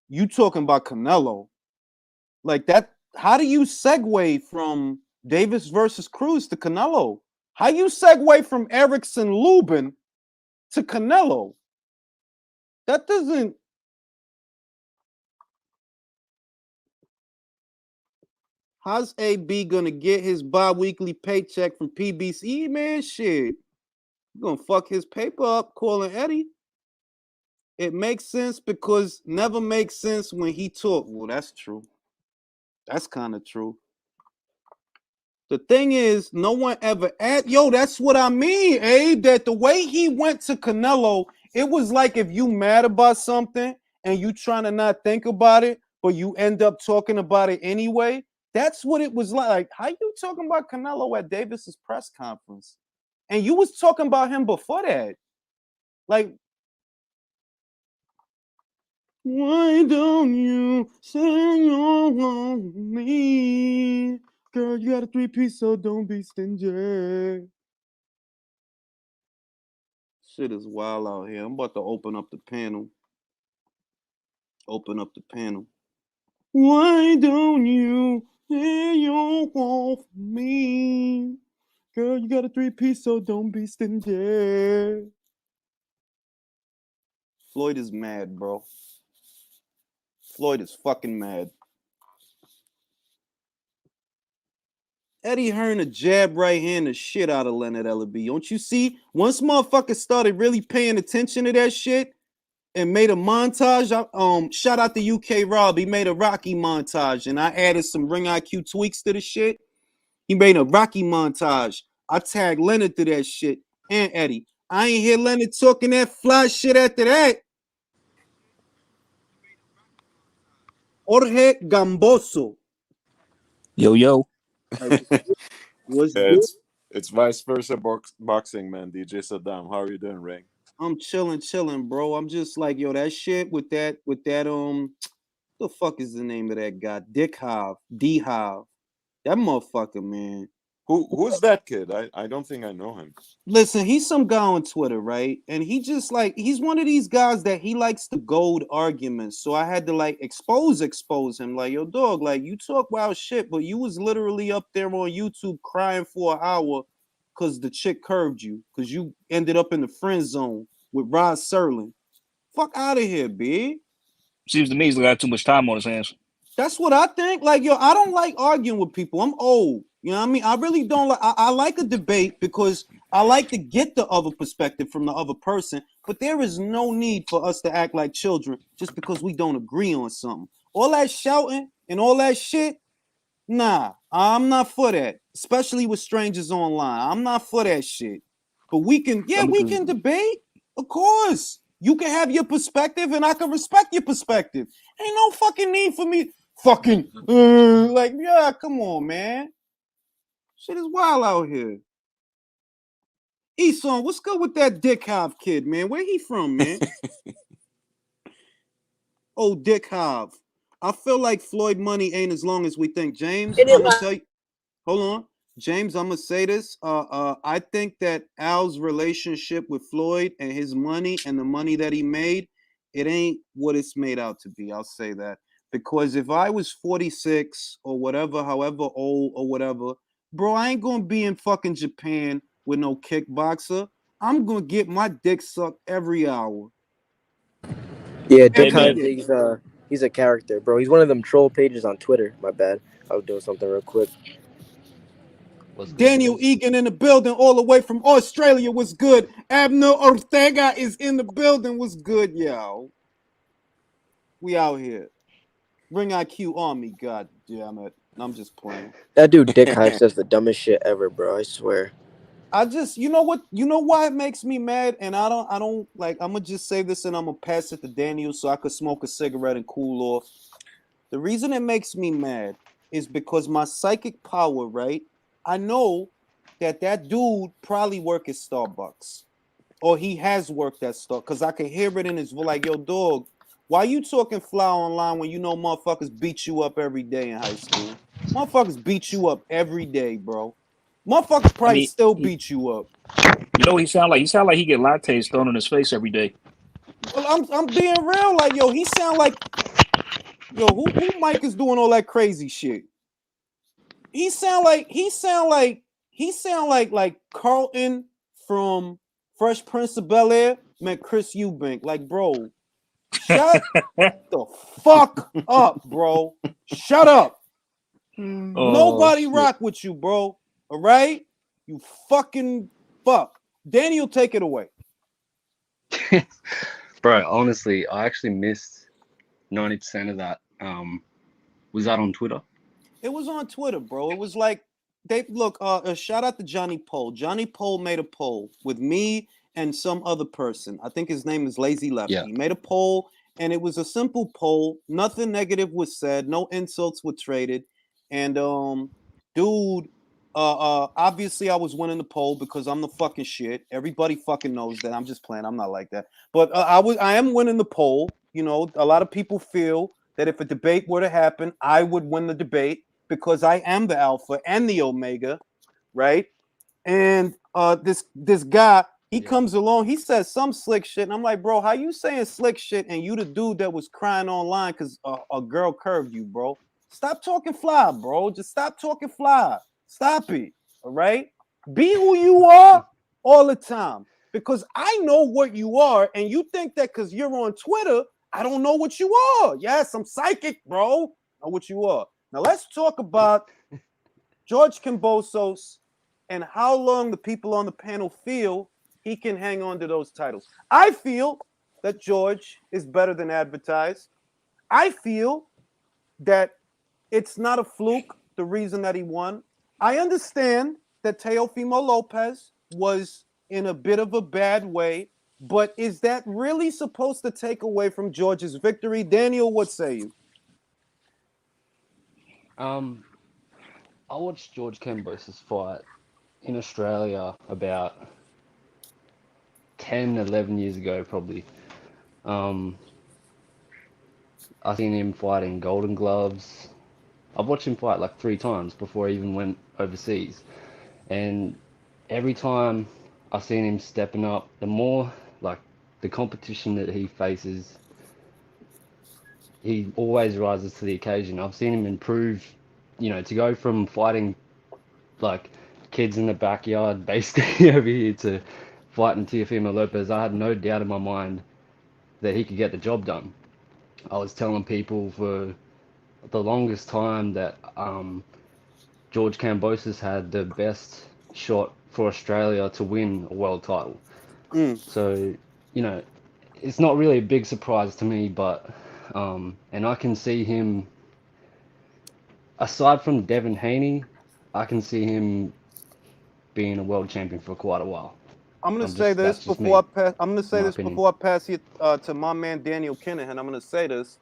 you talking about Canelo? Like that, how do you segue from Davis versus Cruz to Canelo? How you segue from Erickson Lubin to Canelo? That doesn't. How's AB gonna get his bi-weekly paycheck from PBC, man? Shit. You gonna fuck his paper up calling Eddie? It makes sense because never makes sense when he talk. Well, that's true. That's kind of true. The thing is, no one ever yo, that's what I mean, Abe. That the way he went to Canelo, it was like if you mad about something and you trying to not think about it, but you end up talking about it anyway. That's what it was like. Like, how you talking about Canelo at Davis's press conference? And you was talking about him before that. Like, why don't you say you want me? Girl, you got a 3-piece, so don't be stingy. Shit is wild out here. I'm about to open up the panel. Open up the panel. Why don't you say you want me? Girl, you got a 3-piece, so don't be stingy. Floyd is mad, bro. Floyd is fucking mad. Eddie Hearn a jab right hand the shit out of Leonard Ellaby. Don't you see? Once motherfuckers started really paying attention to that shit, and made a montage. Shout out to UK Rob. He made a Rocky montage, and I added some Ring IQ tweaks to the shit. He made a Rocky montage. I tagged Leonard to that shit and Eddie. I ain't hear Leonard talking that fly shit after that. Jorge Gamboso. Yo. Was Yeah, good. it's vice versa boxing, man. DJ Saddam, how are you doing, Ring? I'm chilling, bro. I'm just like, yo, that shit with that, the fuck is the name of that guy? Dick Hive, D Hive. That motherfucker, man. Who's that kid? I don't think I know him. Listen, he's some guy on Twitter, right? And he just like he's one of these guys that he likes to gold arguments. So I had to like expose him. Like, yo, dog, like you talk wild shit, but you was literally up there on YouTube crying for an hour because the chick curved you, because you ended up in the friend zone with Rod Serling. Fuck out of here, B. Seems to me he's got too much time on his hands. That's what I think. Like, yo, I don't like arguing with people. I'm old. You know what I mean? I really don't like I like a debate because I like to get the other perspective from the other person, but there is no need for us to act like children just because we don't agree on something. All that shouting and all that shit, nah, I'm not for that, especially with strangers online. I'm not for that shit. But we can debate. Of course. You can have your perspective and I can respect your perspective. Ain't no fucking need for me fucking like, yeah, come on, man. Shit is wild out here. Eson, what's good with that Dick Hive kid, man? Where he from, man? Oh, Dick Hive. I feel like Floyd money ain't as long as we think. James, I'm gonna tell you. Hold on. James, I'm gonna say this. I think that Al's relationship with Floyd and his money and the money that he made, it ain't what it's made out to be. I'll say that. Because if I was 46 or whatever, however old or whatever, bro, I ain't gonna be in fucking Japan with no kickboxer. I'm gonna get my dick sucked every hour. Yeah, Dick Hive, he's a character, bro. He's one of them troll pages on Twitter. My bad. I was doing something real quick. Daniel Egan in the building all the way from Australia was good. Abner Ortega is in the building was good, yo. We out here. Ring IQ on me, god damn it. I'm just playing. That dude Dick Hive says the dumbest shit ever, bro. I swear. I just, you know what? You know why it makes me mad? And I don't like, I'm gonna just say this and I'm gonna pass it to Daniel so I could smoke a cigarette and cool off. The reason it makes me mad is because my psychic power, right? I know that dude probably work at Starbucks or he has worked at Starbucks because I can hear it in his voice like, yo, dog, why you talking fly online when you know motherfuckers beat you up every day in high school? Motherfuckers beat you up every day, bro. Motherfuckers probably still beat you up. You know what he sound like? He sound like he get lattes thrown in his face every day. Well, I'm being real, like, yo, he sound like, yo, who Mike is doing all that crazy shit? He sound like Carlton from Fresh Prince of Bel-Air met Chris Eubank. Like, bro, shut the fuck up, bro. Shut up. Nobody rock with you, bro. All right? You fucking fuck. Daniel, take it away. Bro, honestly, I actually missed 90% of that. Was that on Twitter? It was on Twitter, bro. It was like shout out to Johnny Poll. Johnny Poll made a poll with me and some other person. I think his name is Lazy Lefty. Yeah. He made a poll, and it was a simple poll. Nothing negative was said. No insults were traded. And dude, obviously I was winning the poll because I'm the fucking shit. Everybody fucking knows that. I'm just playing. I'm not like that. But I am winning the poll. You know, a lot of people feel that if a debate were to happen, I would win the debate because I am the alpha and the omega, right? And this guy, he comes along, he says some slick shit, and I'm like, bro, how you saying slick shit and you the dude that was crying online because a girl curved you, bro? Stop talking fly, bro. Just stop talking fly. Stop it, all right? Be who you are all the time because I know what you are, and you think that because you're on Twitter, I don't know what you are. Yes, I'm psychic, bro. I know what you are. Now let's talk about George Kambosos and how long the people on the panel feel he can hang on to those titles. I feel that George is better than advertised. I feel that it's not a fluke, the reason that he won. I understand that Teofimo Lopez was in a bit of a bad way, but is that really supposed to take away from George's victory? Daniel, what say you? I watched George Kambosos fight in Australia about 10, 11 years ago, probably. I seen him fighting Golden Gloves. I've watched him fight like 3 times before I even went overseas. And every time I've seen him stepping up, the more like the competition that he faces, he always rises to the occasion. I've seen him improve, to go from fighting like kids in the backyard basically over here to fighting Teofimo Lopez. I had no doubt in my mind that he could get the job done. I was telling people for the longest time that George Kambosos had the best shot for Australia to win a world title. So, it's not really a big surprise to me, but and I can see him, aside from Devin Haney, I can see him being a world champion for quite a while. I'm gonna say this that's just before I me, pass. I'm gonna say my this opinion. before I pass it to my man Daniel Kinahan. I'm gonna say this.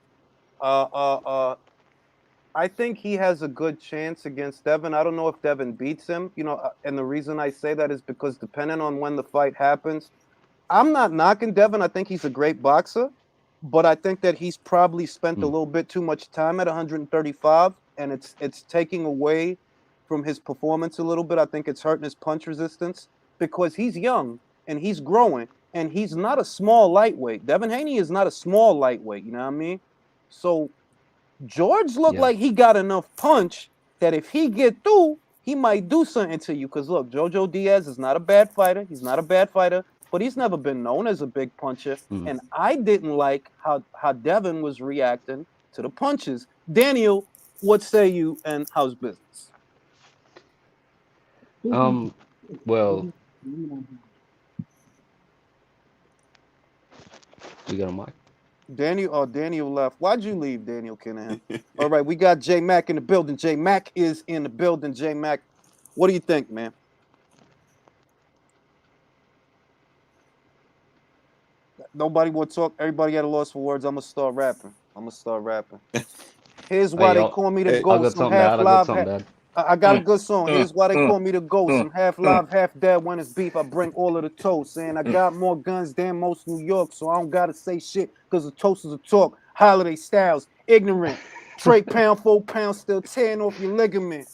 I think he has a good chance against Devin. I don't know if Devin beats him. And the reason I say that is because depending on when the fight happens, I'm not knocking Devin. I think he's a great boxer, but I think that he's probably spent a little bit too much time at 135, and it's taking away from his performance a little bit. I think it's hurting his punch resistance because he's young and he's growing, and he's not a small lightweight. Devin Haney is not a small lightweight. You know what I mean? So George looked Yeah. like he got enough punch that if he get through, he might do something to you. Because look, Jojo Diaz is not a bad fighter. He's not a bad fighter, but he's never been known as a big puncher. And I didn't like how Devin was reacting to the punches. Daniel, what say you and how's business? Well, we got a mic. Daniel left. Why'd you leave, Daniel Kinahan? All right, we got J Mac in the building. J Mac is in the building. J Mac, what do you think, man? Nobody will talk. Everybody at a loss for words. I'm gonna start rapping. Here's why they call me the Hey, I ghost. got Some something half bad. I got live. something bad. I got a good song. Here's why they call me the ghost. Some half live, half dead. When it's beef, I bring all of the toast. Saying I got more guns than most New York, so I don't gotta say shit because the toast is a talk. Holiday styles, ignorant. Trade pound, 4 pounds, still tearing off your ligament.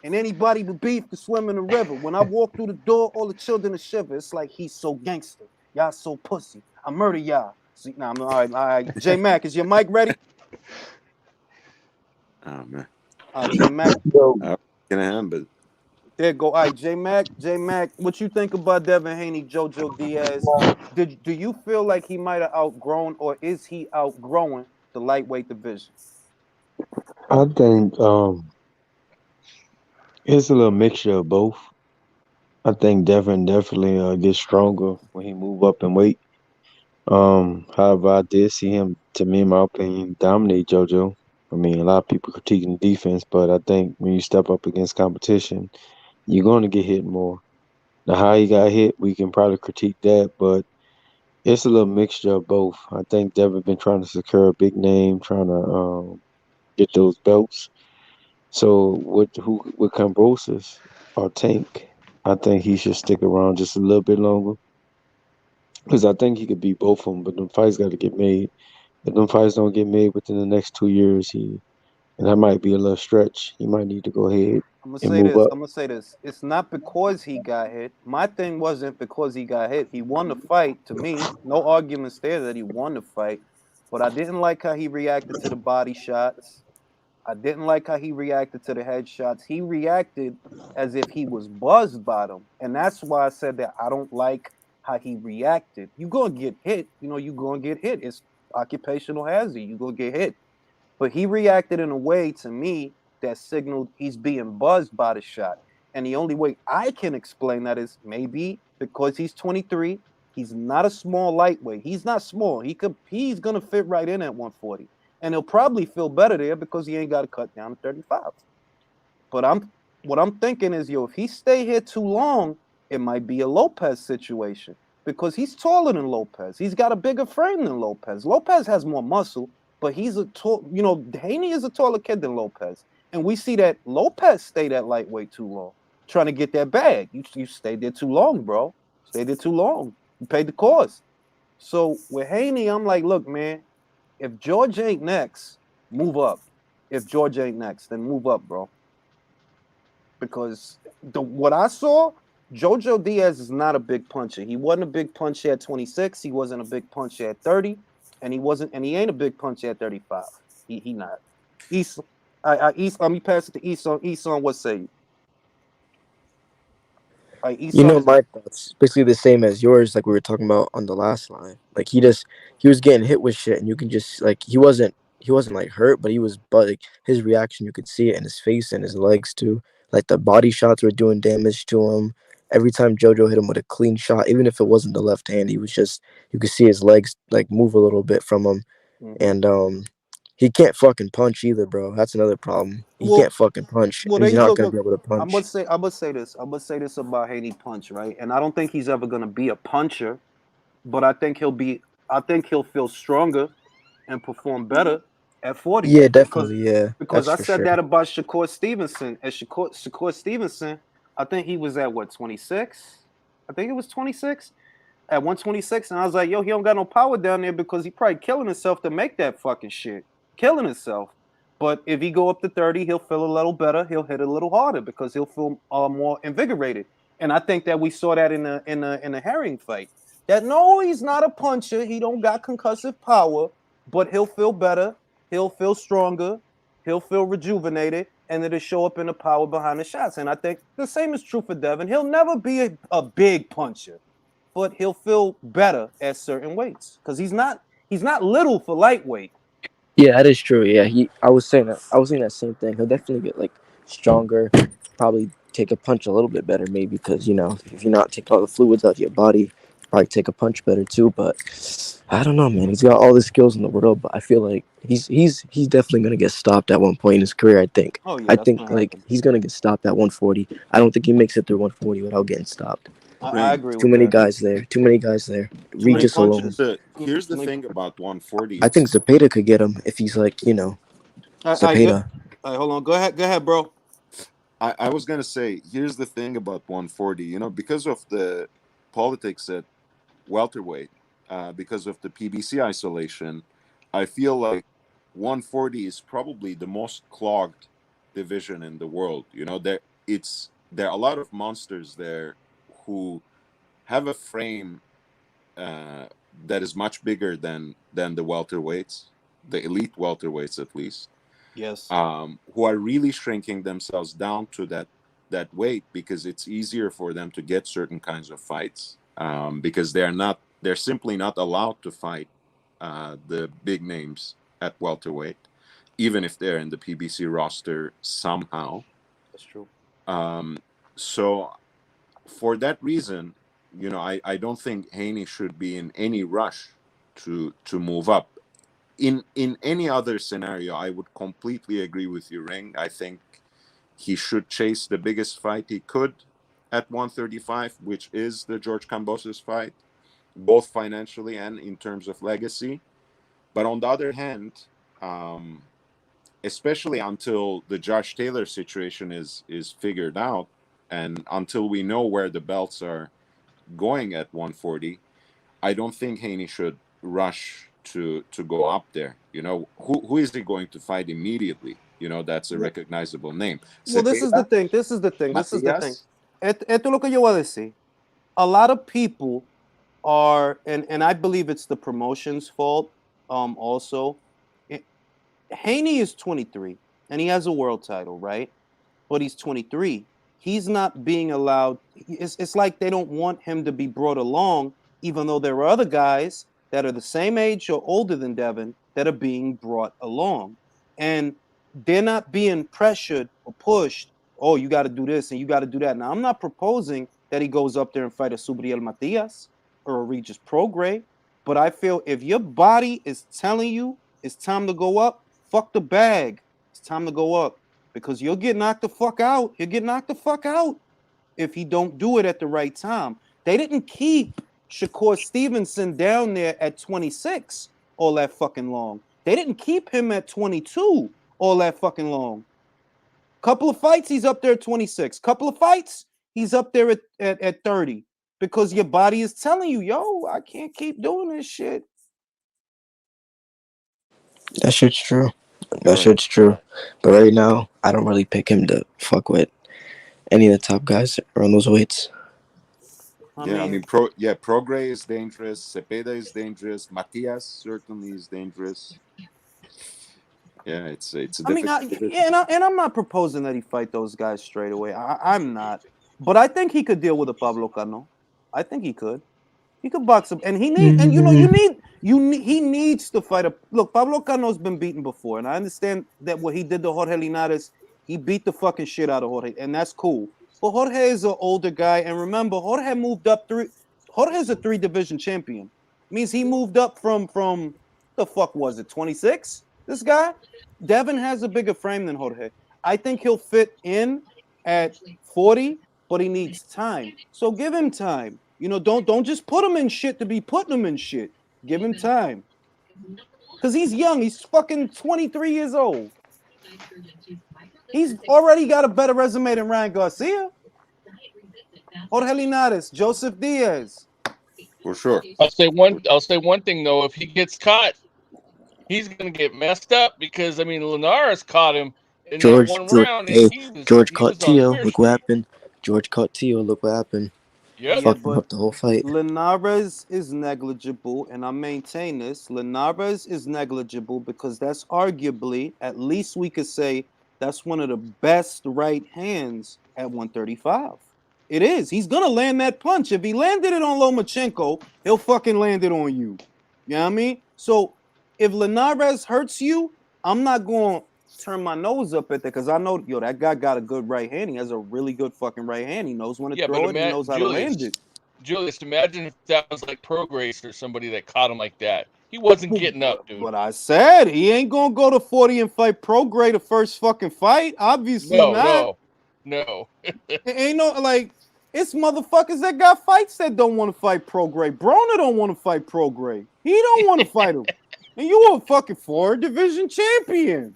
And anybody with beef can swim in the river. When I walk through the door, all the children are shiver. It's like he's so gangster. Y'all so pussy. I murder y'all. See, nah, all right. J Mac, is your mic ready? oh man, J Mac. I'm gonna hand, but There go. All right, J Mac, what you think about Devin Haney, Jojo Diaz? Do you feel like he might have outgrown, or is he outgrowing the lightweight division? I think it's a little mixture of both. I think Devin definitely gets stronger when he move up in weight. However, I did see him, to me, in my opinion, dominate JoJo. I mean, a lot of people critiquing the defense, but I think when you step up against competition, you're going to get hit more. Now, how he got hit, we can probably critique that, but it's a little mixture of both. I think Devin been trying to secure a big name, trying to get those belts. So with Kambosos or Tank, I think he should stick around just a little bit longer because I think he could beat both of them. But them fights got to get made. If them fights don't get made within the next 2 years, and that might be a little stretch. He might need to go ahead I'm gonna and say move this. up. It's not because he got hit. My thing wasn't because he got hit. He won the fight. To me, no arguments there that he won the fight. But I didn't like how he reacted to the body shots. I didn't like how he reacted to the headshots. He reacted as if he was buzzed by them. And that's why I said that I don't like how he reacted. You're going to get hit. You're going to get hit. It's occupational hazard. You're going to get hit. But he reacted in a way to me that signaled he's being buzzed by the shot. And the only way I can explain that is maybe because he's 23 He's not a small lightweight. He's not small. He's gonna fit right in at 140, and he'll probably feel better there because he ain't got to cut down to 35. But what I'm thinking is, if he stay here too long, it might be a Lopez situation because he's taller than Lopez. He's got a bigger frame than Lopez. Lopez has more muscle, but he's a tall. Haney is a taller kid than Lopez, and we see that Lopez stayed at lightweight too long, trying to get that bag. You stayed there too long, bro. Stayed there too long. You paid the cost. So with Haney, I'm like, look, man, if George ain't next, move up. If George ain't next, then move up, bro. Because what I saw, Jojo Diaz is not a big puncher. He wasn't a big puncher at 26. He wasn't a big puncher at 30, and he ain't a big puncher at 35. He not. Let me pass it to Eson. Eson, what say you? My thoughts basically the same as yours, like we were talking about on the last line. Like he was getting hit with shit, and you can just like he wasn't like hurt, but like his reaction, you could see it in his face and his legs too. Like the body shots were doing damage to him. Every time Jojo hit him with a clean shot, even if it wasn't the left hand, you could see his legs like move a little bit from him, and he can't fucking punch either, bro. That's another problem. He can't fucking punch. And he's not gonna be able to punch. I'm gonna say this about Haney punch, right? And I don't think he's ever gonna be a puncher, but I think he'll feel stronger and perform better at 40. Yeah, definitely. Because I said that about Shakur Stevenson. At Shakur Stevenson, I think he was at 26? I think it was 26 at 126, and I was like, yo, he don't got no power down there because he probably killing himself to make that fucking shit. Killing himself. But if he go up to 30, he'll feel a little better. He'll hit a little harder because he'll feel more invigorated. And I think that we saw that in the Herring fight. That no, he's not a puncher. He don't got concussive power, but he'll feel better. He'll feel stronger. He'll feel rejuvenated, and it'll show up in the power behind the shots. And I think the same is true for Devin. He'll never be a big puncher, but he'll feel better at certain weights because he's not little for lightweight. Yeah, that is true. Yeah, I was saying that same thing. He'll definitely get like stronger, probably take a punch a little bit better, maybe because if you're not taking all the fluids out of your body, probably take a punch better too. But I don't know, man. He's got all the skills in the world, but I feel like he's definitely gonna get stopped at one point in his career. I think. Oh, yeah, I think like he's gonna get stopped at 140. I don't think he makes it through 140 without getting stopped. I agree. Too many guys there. Regis alone. Here's the thing about 140. I think Zepeda could get him if he's like, Zepeda. All right, hold on. Go ahead, bro. I was gonna say, here's the thing about 140. Because of the politics at welterweight, because of the PBC isolation, I feel like 140 is probably the most clogged division in the world. There are a lot of monsters there who have a frame that is much bigger than the welterweights, the elite welterweights at least. Yes. Who are really shrinking themselves down to that weight because it's easier for them to get certain kinds of fights because they're simply not allowed to fight the big names at welterweight, even if they're in the PBC roster somehow. That's true. So for that reason, I don't think Haney should be in any rush to move up. In any other scenario, I would completely agree with you, Ring. I think he should chase the biggest fight he could at 135, which is the George Kambosos fight, both financially and in terms of legacy. But on the other hand, especially until the Josh Taylor situation is figured out, and until we know where the belts are going at 140, I don't think Haney should rush to go up there. Who is he going to fight immediately? That's a recognizable name. Well, this is the thing. Esto es lo que yo voy a decir. A lot of people are, and I believe it's the promotion's fault. Also, Haney is 23 and he has a world title, right? But he's 23. He's not being allowed. It's like they don't want him to be brought along, even though there are other guys that are the same age or older than Devin that are being brought along. And they're not being pressured or pushed. Oh, you got to do this and you got to do that. Now, I'm not proposing that he goes up there and fight a Subriel Matias. or a Regis Prograis. But I feel if your body is telling you it's time to go up, fuck the bag. It's time to go up because you'll get knocked the fuck out. You'll get knocked the fuck out if he don't do it at the right time. They didn't keep Shakur Stevenson down there at 26 all that fucking long. They didn't keep him at 22 all that fucking long. Couple of fights, he's up there at 26. Couple of fights, he's up there at 30. Because your body is telling you, yo, I can't keep doing this shit. That shit's true. That shit's true. But right now, I don't really pick him to fuck with any of the top guys around those weights. Prograis is dangerous. Cepeda is dangerous. Matias certainly is dangerous. Yeah, it's a and I'm not proposing that he fight those guys straight away. I'm not. But I think he could deal with a Pablo Cano. I think he could. He could box him, and he needs to fight a. Look, Pablo Cano's been beaten before, and I understand that what he did to Jorge Linares, he beat the fucking shit out of Jorge, and that's cool. But Jorge is an older guy, and remember, Jorge moved up Jorge's a 3-division champion. Means he moved up from the fuck was it 26? This guy, Devin has a bigger frame than Jorge. I think he'll fit in at 40. But he needs time. So give him time. You know, don't just put him in shit to be putting him in shit. Give him time. Because he's young. He's fucking 23 years old. He's already got a better resume than Ryan Garcia. Jorge Linares, Joseph Diaz. For sure. I'll say one thing though. If he gets caught, he's gonna get messed up because Linares caught him in that one round. George caught Tio. Look what happened. George caught Tio. Look what happened. Yep. Fucked him up the whole fight. Linares is negligible, and I maintain this. Linares is negligible because that's arguably, at least we could say, that's one of the best right hands at 135. It is. He's going to land that punch. If he landed it on Lomachenko, he'll fucking land it on you. You know what I mean? So if Linares hurts you, I'm not going to turn my nose up at that because I know, that guy got a good right hand. He has a really good fucking right hand. He knows when to throw it. He knows how to land it. Julius, imagine if that was like Prograis or somebody that caught him like that. He wasn't getting up, dude. But I said he ain't going to go to 40 and fight Prograis the first fucking fight. Obviously not. No. It ain't it's motherfuckers that got fights that don't want to fight Prograis. Broner don't want to fight Prograis. He don't want to fight him. And you a fucking 4-division champion.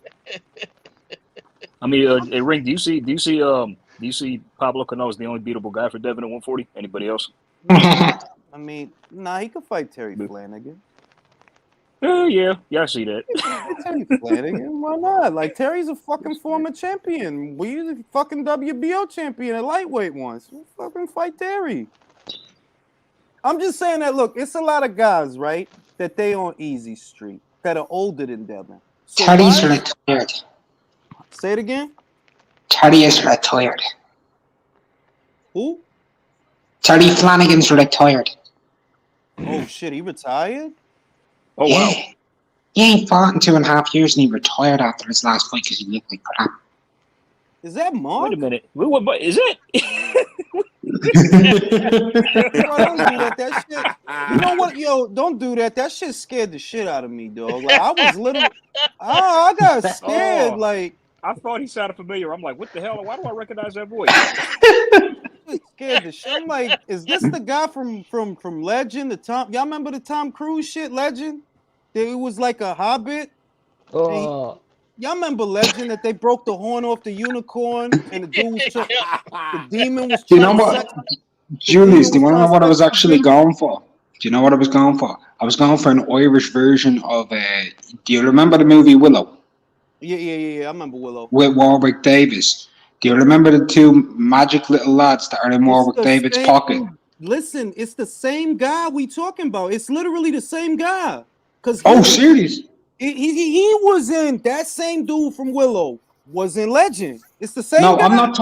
I mean, hey, Ring, do you see Pablo Cano as the only beatable guy for Devin at 140? Anybody else? I mean, he could fight Terry Flanagan. Yeah, I see that. Terry Flanagan, why not? Like, Terry's a fucking former champion. We was a fucking WBO champion at lightweight once. We'll fucking fight Terry. I'm just saying that, look, it's a lot of guys, right, that they on easy street that are older than Devin. So Terry's retired. Say it again? Terry is retired. Who? Terry Flanagan's retired. Oh, shit, he retired? Oh, wow. He ain't fought in 2.5 years and he retired after his last fight because he looked like crap. Is that Mark? Wait a minute. What is it? Don't do that. That shit. You know what, yo? Don't do that. That shit scared the shit out of me, dog. Like I was literally, I got scared. Like I thought he sounded familiar. I'm like, what the hell? Why do I recognize that voice? Scared the shit. I'm like, is this the guy from Legend? The Tom? Y'all remember the Tom Cruise shit? Legend? It was like a Hobbit. Oh. Y'all remember Legend that they broke the horn off the unicorn and the dude was the demon was trying. You know what, Julius? Do you want to know what I was actually going for? Do you know what I was going for? I was going for an Irish version of. Do you remember the movie Willow? Yeah. I remember Willow with Warwick Davis. Do you remember the two magic little lads that are in Warwick Davis' pocket? Listen, it's the same guy we talking about. It's literally the same guy. Serious? He was in that same dude from Willow was in Legend. It's the same. No, guy. I'm not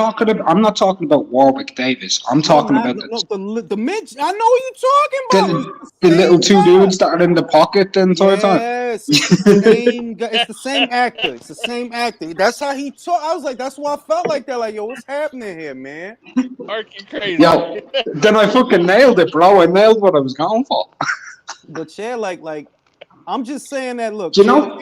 talking about Warwick Davis. I'm talking about the midget. I know who you talking about. The little two dudes that are in the pocket the entire time. Yes, it's the same guy. It's the same actor. It's the same actor. That's how he talk. I was like, that's why I felt like that. Like, yo, what's happening here, man? Ark, you crazy. Yo, then I fucking nailed it, bro. I nailed what I was going for. But yeah, like I'm just saying that. Look, You know,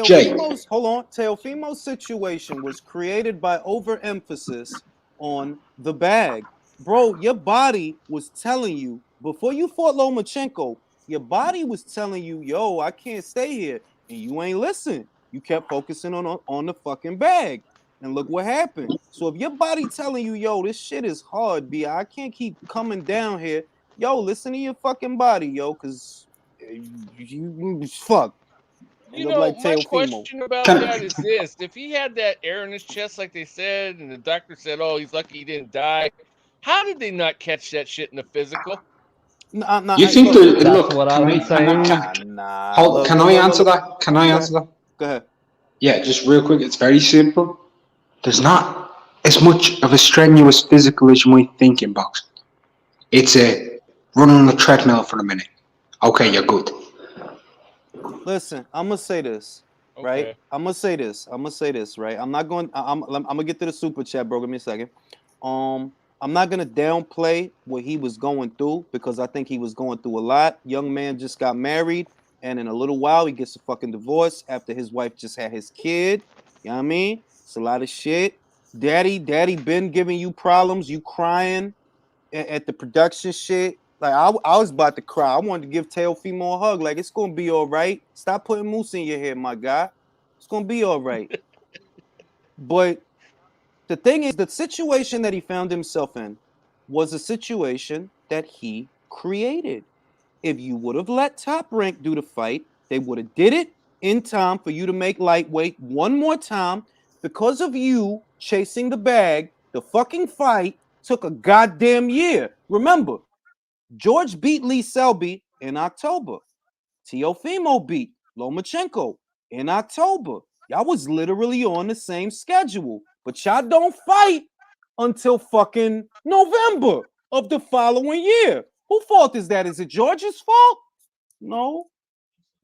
Jay. Teofimo's situation was created by overemphasis on the bag, bro. Your body was telling you before you fought Lomachenko. Your body was telling you, yo, I can't stay here, and you ain't listen. You kept focusing on the fucking bag, and look what happened. So if your body telling you, yo, this shit is hard, B, I can't keep coming down here. Yo, listen to your fucking body, yo, because you fuck. You know, my question about that is this: if he had that air in his chest, like they said, and the doctor said, "Oh, he's lucky he didn't die," how did they not catch that shit in the physical? You think that? That's Look, what I've been saying. can I answer that? Can I answer that? Go ahead. Yeah, just real quick. It's very simple. There's not as much of a strenuous physical as you might think in boxing. It's a run on the treadmill for a minute. Okay, you're good. Listen, I'm gonna say this, right? Okay. I'm gonna say this, right? I'm not going. I'm gonna get to the super chat, bro. Give me a second. I'm not gonna downplay what he was going through because I think he was going through a lot. Young man just got married, and in a little while he gets a fucking divorce after his wife just had his kid. You know what I mean? It's a lot of shit. Daddy been giving you problems. You crying at the production shit. Like I was about to cry. I wanted to give Teofimo a hug. Like, it's gonna be all right. Stop putting moose in your head, my guy. It's gonna be all right. But the thing is, the situation that he found himself in was a situation that he created. If you would have let Top Rank do the fight, they would have did it in time for you to make lightweight one more time. Because of you chasing the bag, the fucking fight took a goddamn year. Remember, George beat Lee Selby in October. Teofimo beat Lomachenko in October. Y'all was literally on the same schedule, but y'all don't fight until fucking November of the following year. Whose fault is that? Is it George's fault? No.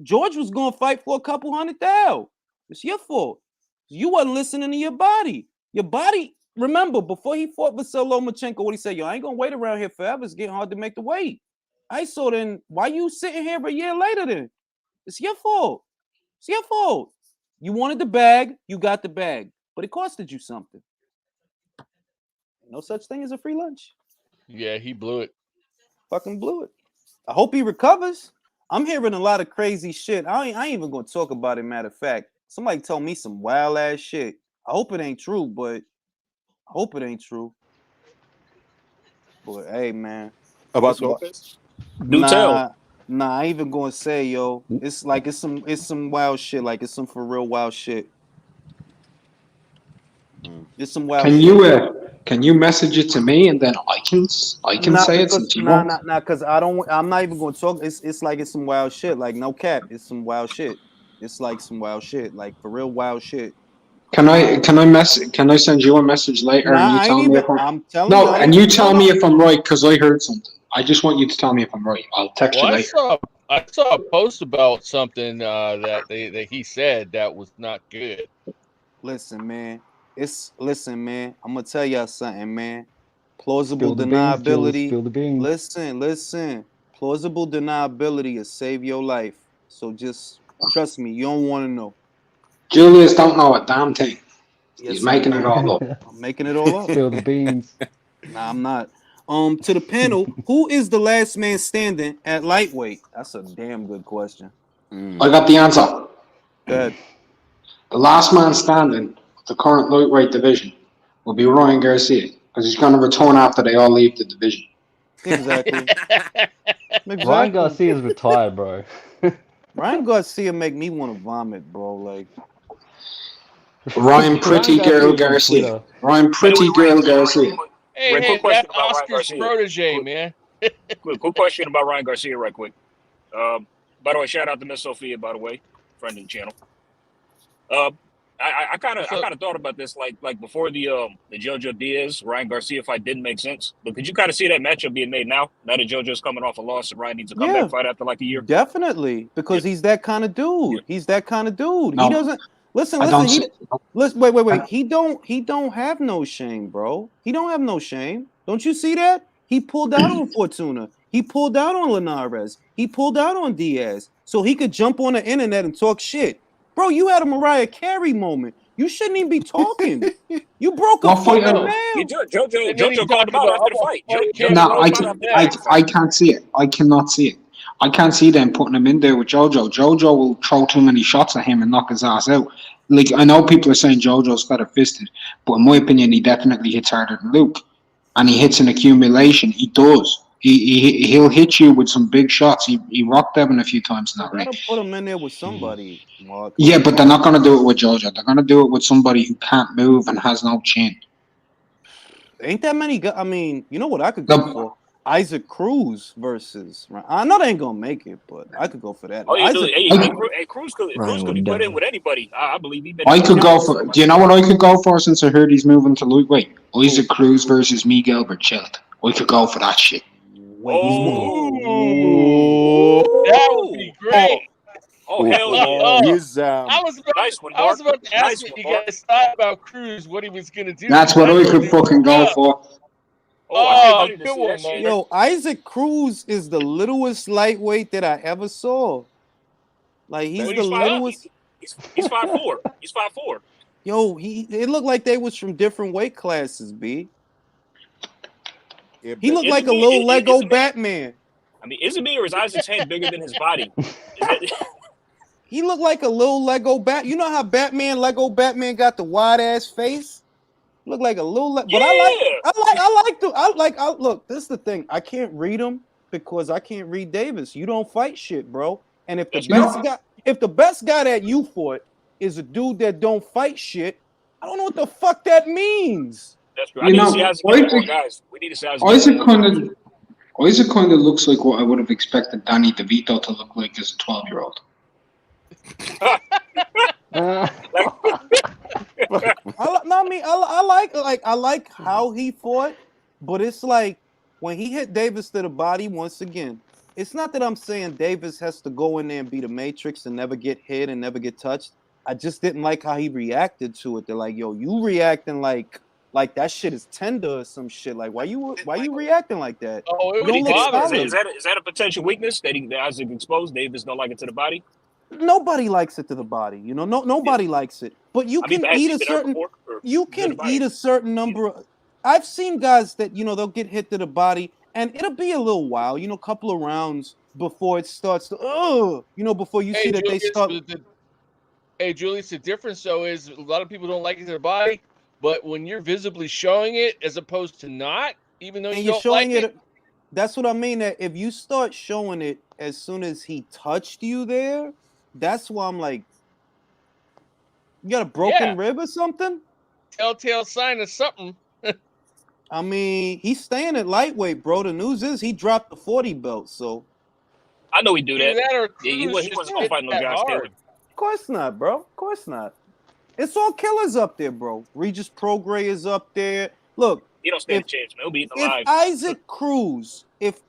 George was going to fight for a couple $100,000. It's your fault. You wasn't listening to your body. Your body, remember, before he fought Vasyl Lomachenko, what he said, yo, I ain't going to wait around here forever. It's getting hard to make the weight. So then, why you sitting here a year later then? It's your fault. It's your fault. You wanted the bag, you got the bag, but it costed you something. No such thing as a free lunch. Yeah, he blew it. Fucking blew it. I hope he recovers. I'm hearing a lot of crazy shit. I ain't even gonna talk about it. Matter of fact, somebody told me some wild ass shit. I hope it ain't true, but I hope it ain't true. But hey, man. About Lopez? Do tell. Nah, I ain't even gonna say, yo. It's like it's some wild shit. Like it's some for real wild shit. It's some wild shit. Can you message it to me and then I can say it since you won't? Nah, because I'm not even gonna talk. It's like it's some wild shit. Like, no cap. It's some wild shit. It's like some wild shit. Like, for real wild shit. Can I send you a message later and you tell me if I'm telling you. And you tell me if I'm right because I heard something. I just want you to tell me if I'm right. I'll text you later. I saw a post about something that he said that was not good. Listen, man. I'm gonna tell y'all something, man. Plausible deniability. Listen. Plausible deniability will save your life. So just trust me. You don't want to know. Julius don't know a damn thing. Yes, He's making it all up. I'm making it all up. Spill the beans. Nah, I'm not. To the panel, who is the last man standing at lightweight? That's a damn good question. I got the answer. Go ahead. The last man standing of the current lightweight division will be Ryan Garcia because he's going to return after they all leave the division. Exactly. Ryan Garcia's retired, bro. Ryan Garcia make me want to vomit, bro. Like Ryan Pretty Girl Garcia. Ryan Pretty Girl Garcia. Hey, that's Oscar's protege, man. Quick question about Ryan Garcia, right quick. By the way, shout out to Miss Sophia, by the way, friend of the channel. I kind of thought about this like before the JoJo Diaz Ryan Garcia fight didn't make sense, but could you kind of see that matchup being made now? Now that JoJo's coming off a loss and Ryan needs a comeback fight after like a year. Definitely, because he's that kind of dude. He's that kind of dude. No, he doesn't listen. Wait. He don't have no shame, bro. He don't have no shame. Don't you see that? He pulled out on Fortuna. He pulled out on Linares. He pulled out on Diaz, so he could jump on the internet and talk shit. Bro, you had a Mariah Carey moment. You shouldn't even be talking. You broke a fucking nail. JoJo called him out after the fight. No, I can't see it. I cannot see it. I can't see them putting him in there with JoJo. JoJo will throw too many shots at him and knock his ass out. Like, I know people are saying JoJo's got it fisted, but in my opinion, he definitely hits harder than Luke. And he hits an accumulation. He does. He'll hit you with some big shots. He rocked Devin a few times in that ring. Put him in there with somebody, Mark. Yeah, but they're not going to do it with JoJo. They're going to do it with somebody who can't move and has no chin. Ain't that many guys? I mean, you know what I could go for? Isaac Cruz versus. I know they ain't gonna make it, but I could go for that. Oh, yeah, Cruz could be put in with anybody. I believe he. I could go for. Do you know what I could go for? Since I heard he's moving to Luke. Wait, Isaac Cruz versus Miguel Berchelt. I could go for that shit. Oh, that would be great. Oh hell yeah! I was about to ask what you guys thought about Cruz, what he was gonna do. That's what I could fucking go for. Oh, good one, man. Yo, Isaac Cruz is the littlest lightweight that I ever saw. Like he's the littlest. He's 5'4". He's 5'4". Yo, it looked like they was from different weight classes, B. He looked like a little Lego Batman. I mean, is it me or is Isaac's hand bigger than his body? He looked like a little Lego Bat. You know how Lego Batman got the wide ass face? Look like a little, but look, this is the thing. I can't read him because I can't read Davis. You don't fight shit, bro. And if the best guy that you fought is a dude that don't fight shit, I don't know what the fuck that means. That's true. We need to see Isaac kind of looks like what I would have expected Danny DeVito to look like as a 12-year-old. I like how he fought, but it's like when he hit Davis to the body once again. It's not that I'm saying Davis has to go in there and be the Matrix and never get hit and never get touched. I just didn't like how he reacted to it. They're like, "Yo, you reacting like that shit is tender or some shit. Like, why you reacting like that?" Oh, is that a potential weakness that Isaac exposed? Davis don't like it to the body. Nobody likes it to the body, you know. Nobody likes it, but you can eat a certain. You can eat a certain number of. I've seen guys that they'll get hit to the body, and it'll be a little while, a couple of rounds before it starts to. Before you see that they start. Hey, Julius, the difference though is a lot of people don't like it to their body, but when you're visibly showing it as opposed to not, even though you're showing it. That's what I mean. That if you start showing it as soon as he touched you there. That's why I'm like, you got a broken rib or something? Telltale sign of something. I mean, he's staying at lightweight, bro. The news is he dropped the 40 belt, so. I know he do that. He wasn't going to fight no Josh Taylor. Of course not, bro. Of course not. It's all killers up there, bro. Regis Prograis is up there. Look. He don't stand a chance, man. He'll be eaten alive. If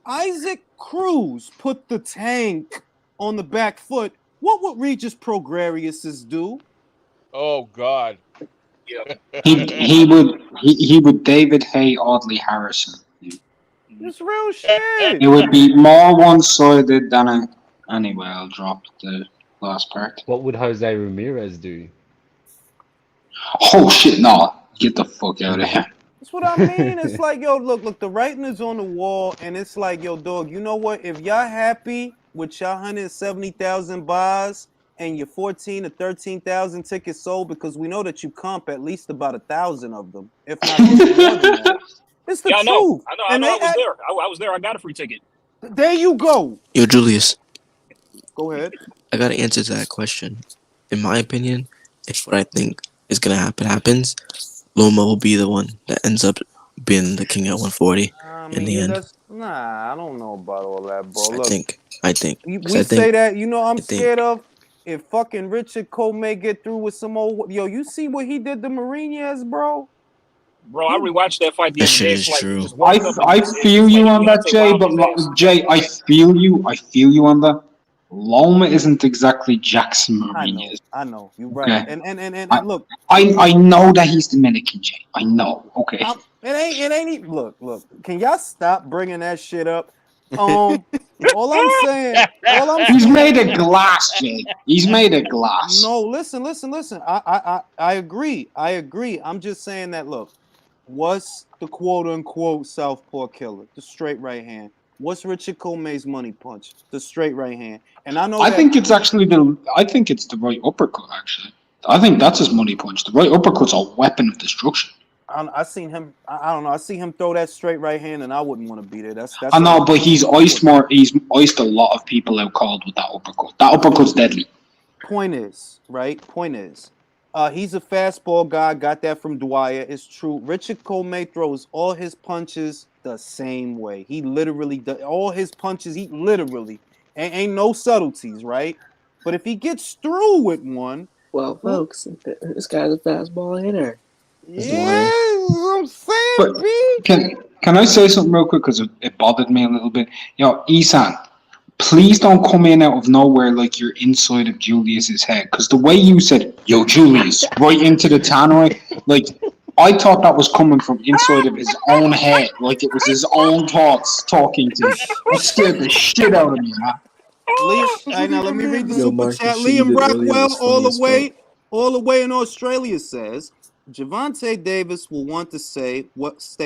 Isaac Cruz put the tank on the back foot, what would Regis Prograis do? Oh God! Yeah. he would David Hay Audley Harrison. It's real shit. It would be more one-sided than a. Anyway, I'll drop the last part. What would Jose Ramirez do? Oh shit! No, get the fuck out of here. That's what I mean. It's like, yo, look, the writing is on the wall, and it's like, yo, dog, you know what? If y'all happy with your 170,000 buys and your 14 to 13,000 tickets sold, because we know that you comp at least about 1,000 of them, if not more than that. It's the truth. I know. I was there. I was there. I got a free ticket. There you go. Yo, Julius. Go ahead. I got to answer to that question. In my opinion, if what I think is going to happens, Loma will be the one that ends up being the king at 140 in the end. Nah, I don't know about all that, bro. Look, I think. We say that, I'm scared of. if fucking Richard Cole may get through with some old you see what he did to Martinez, bro? Bro, I rewatched that fight the That other shit day. is It's like true. just washed up. I feel you on that, Jay. But Jay, I feel you. I feel you on that. Loma isn't exactly Jackson Martinez. I know. You're right. Okay. And look, I know that he's Dominican, Jay. I know. Okay. it ain't. Look. Can y'all stop bringing that shit up? All I'm saying. He's made of glass, Jay. He's made of glass. No, listen. I agree. I'm just saying that. Look, what's the quote unquote southpaw killer? The straight right hand. What's Richard Colemay's money punch? The straight right hand. And I know. I think it's the right uppercut. Actually, I think that's his money punch. The right uppercut's a weapon of destruction. I seen him. I don't know. I see him throw that straight right hand, and I wouldn't want to be there. That's. I know, but he's iced more. He's iced a lot of people out cold with that uppercut. That uppercut's deadly. Point is, he's a fastball guy. Got that from Dwyer. It's true. Richard Colemay throws all his punches the same way. He literally does all his punches. He literally ain't no subtleties, right? But if he gets through with one, well, folks, this guy's a fastball hitter. Yeah, I'm saying. But can I say something real quick because it bothered me a little bit? Yo, Isan, please don't come in out of nowhere like you're inside of Julius's head. Because the way you said, "Yo, Julius," right into the tannoy, like I thought that was coming from inside of his own head, like it was his own thoughts talking to him. That scared the shit out of me, man. Now let me read the super chat. Liam Rockwell, all the way in Australia, says Gervonta Davis will want to stay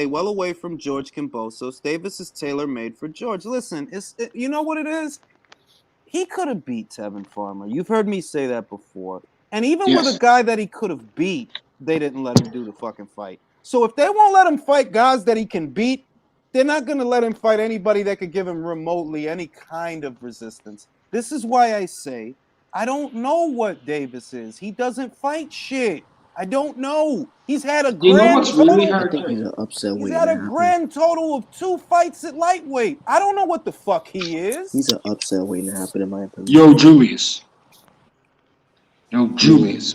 well away from George Kambosos. Davis is tailor-made for George. Listen, you know what it is? He could have beat Tevin Farmer. You've heard me say that before. And even with a guy that he could have beat, they didn't let him do the fucking fight. So if they won't let him fight guys that he can beat, they're not going to let him fight anybody that could give him remotely any kind of resistance. This is why I say I don't know what Davis is. He doesn't fight shit. I don't know. He's had a grand total of 2 fights at lightweight. I don't know what the fuck he is. He's an upset waiting to happen, in my opinion. Yo, Julius,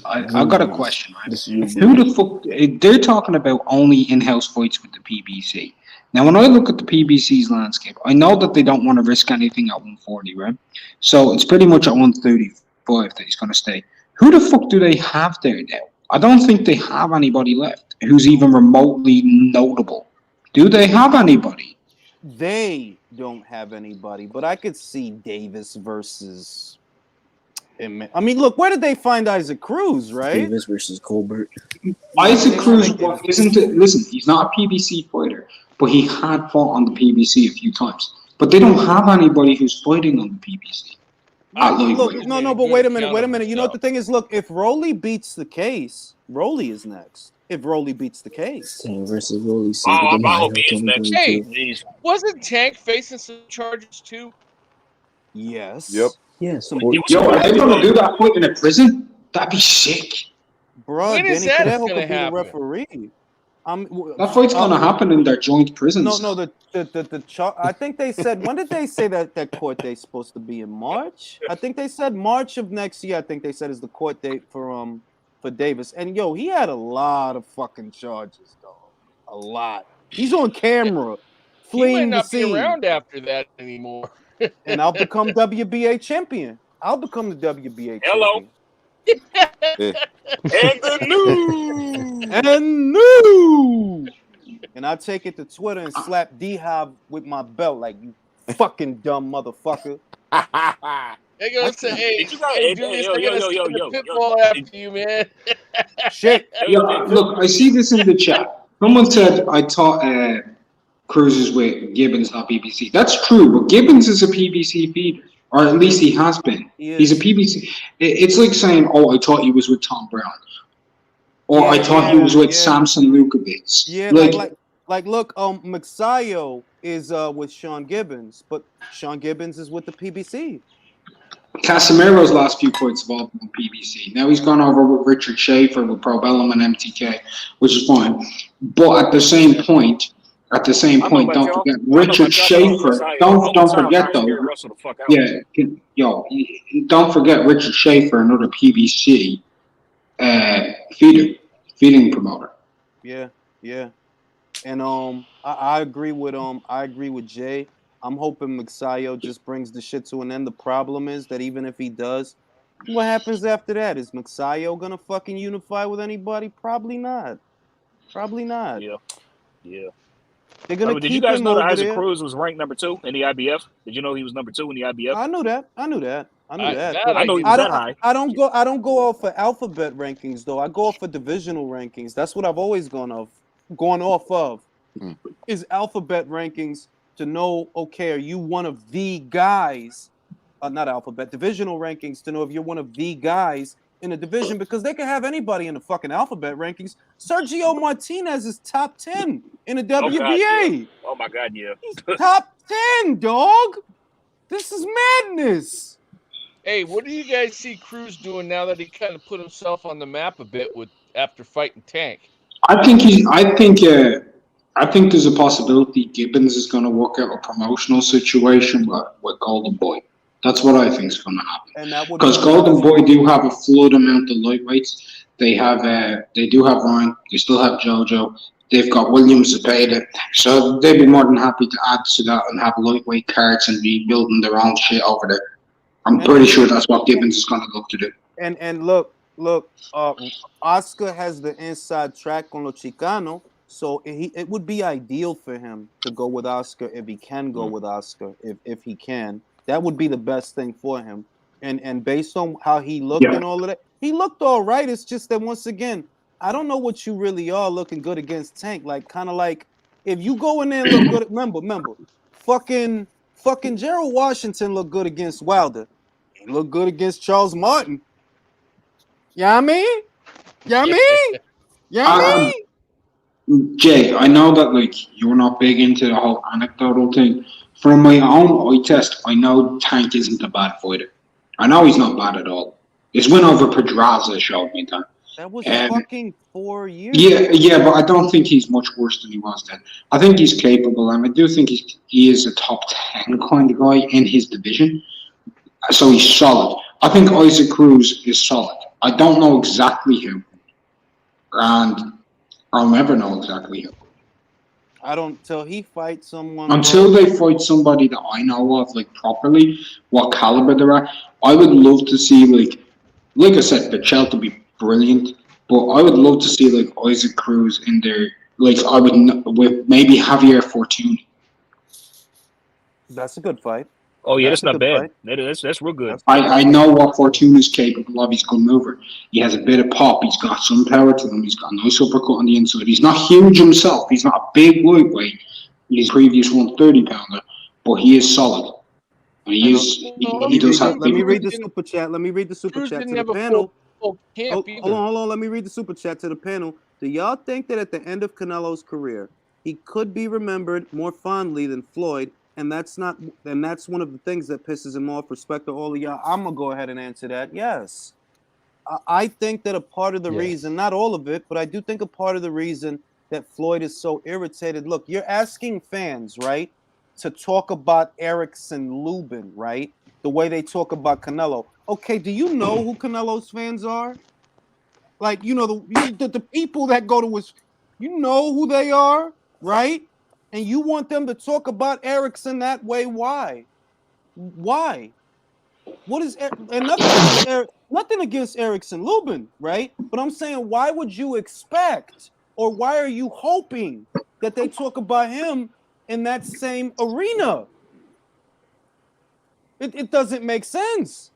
I got a question, right? Who the fuck? They're talking about only in-house fights with the PBC. Now, when I look at the PBC's landscape, I know that they don't want to risk anything at 140, right? So it's pretty much at 135 that he's going to stay. Who the fuck do they have there now? I don't think they have anybody left who's even remotely notable. Do they have anybody? They don't have anybody, but I could see Davis versus... I mean, look, where did they find Isaac Cruz, right? Davis versus Colbert. Isaac Cruz, isn't it? Listen, he's not a PBC fighter, but he had fought on the PBC a few times. But they don't have anybody who's fighting on the PBC. Look, no, but wait a minute. You know what the thing is? Look, if Rolly beats the case, Rolly is next. If Rolly beats the case. Tank versus Rolly. I hope he is next. Hey, wasn't Tank facing some charges too? Yes. Yep. Yes. Yo, are they gonna do that fight in a prison? That'd be sick. Bro, when is that gonna happen? Referee. That fight's gonna happen in their joint prisons. No. I think they said. When did they say that court date's supposed to be in March? I think they said March of next year. I think they said is the court date for Davis. And yo, he had a lot of fucking charges, dog. A lot. He's on camera. He might not be around after that anymore. And I'll become WBA champion. I'll become the WBA Hello. champion. And and I'll take it to Twitter and slap D-Hop with my belt like, you fucking dumb motherfucker. They're gonna say, hey, Julius, they're gonna send the pitbull after you, man. Shit. Look, I see this in the chat. Someone said I taught cruises with Gibbons, not PBC. That's true, but Gibbons is a PBC feeder, or at least he has been. He's a PBC. It's like saying, oh, I thought he was with Tom Brown. Or I thought he was with Samson Lukovitz. Yeah, like look, Maxayo is with Sean Gibbons, but Sean Gibbons is with the PBC. Casimiro's last few fights have all been PBC. Now he's gone over with Richard Schaefer with Probellum and MTK, which is fine. But at the same point, At the same I don't know point, about don't y'all. forget I don't know Richard about y'all, but over Schaefer. time, Don't forget I'll though. Gary Russell the fuck out. Yeah, don't forget Richard Schaefer, another PBC feeding promoter. Yeah, yeah. And I agree with Jay. I'm hoping Mixayo just brings the shit to an end. The problem is that even if he does, what happens after that? Is Mixayo gonna fucking unify with anybody? Probably not. Probably not. Yeah, yeah. They're By the gonna way, did you keep guys him know that over Isaac there. Cruz was ranked number 2 in the IBF? Did you know he was number 2 in the IBF? I knew that. I knew that. I knew that. That But I know he was that high. I don't go off for alphabet rankings though. I go off for divisional rankings. That's what I've always gone off of. Hmm. Is alphabet rankings to know, okay, are you one of the guys? Not alphabet, divisional rankings to know if you're one of the guys in a division, because they can have anybody in the fucking alphabet rankings. Sergio Martinez is top 10 in the Oh God, yeah. WBA. Oh my God, yeah. He's top 10, dog. This is madness. Hey, what do you guys see Cruz doing now that he kind of put himself on the map a bit after fighting Tank? I think there's a possibility Gibbons is going to work out a promotional situation with Golden Boy. That's what I think is going to happen. And that would Because Golden Boy do have a flood amount of lightweights. They do have Ryan. They still have JoJo. They've got William Zepeda. So they'd be more than happy to add to that and have lightweight cards and be building their own shit over there. I'm pretty sure that's what Gibbons is going to look to do. And look, Oscar has the inside track on Lo Chicano, so it would be ideal for him to go with Oscar if he can go with Oscar, if he can. That would be the best thing for him. And based on how he looked and all of that, he looked all right. It's just that once again, I don't know what you really are looking good against Tank. Like kind of like if you go in there and look good, remember, fucking Gerald Washington looked good against Wilder. He looked good against Charles Martin. Yeah, me? Jay, I know that you're not big into the whole anecdotal thing. From my own eye test, I know Tank isn't a bad fighter. I know he's not bad at all. His win over Pedraza showed me that. That was fucking 4 years. Yeah, but I don't think he's much worse than he was then. I think he's capable, and I do think he is a top 10 kind of guy in his division. So he's solid. I think Isaac Cruz is solid. I don't know exactly who, and I'll never know exactly who. I don't till he fights someone. Until they fight somebody that I know of, properly, what caliber they're at. I would love to see, like I said, the Chelt would be brilliant, but I would love to see, Isaac Cruz in there. I would, with maybe Javier Fortuna. That's a good fight. Oh yeah, that's not bad. That's real good. I know what Fortuna is capable of. He's a good mover. He has a bit of pop. He's got some power to him. He's got a nice uppercut on the inside. He's not huge himself. He's not a big lightweight. He's a previous 130-pounder, but he is solid. And he does have. Let me read the super chat. Let me read the super chat to the panel. Hold on. Let me read the super chat to the panel. Do y'all think that at the end of Canelo's career, he could be remembered more fondly than Floyd? And that's one of the things that pisses him off. Respect to all of y'all. I'm gonna go ahead and answer that. Yes, I think that a part of the reason, not all of it, but I do think a part of the reason that Floyd is so irritated. Look, you're asking fans, right, to talk about Erickson Lubin, right, the way they talk about Canelo. Okay, do you know who Canelo's fans are? The people that go to his, you know who they are, right? And you want them to talk about Erickson that way? Why? Why? What is and nothing against Erickson Lubin, right? But I'm saying, why would you expect, or why are you hoping that they talk about him in that same arena? It doesn't make sense.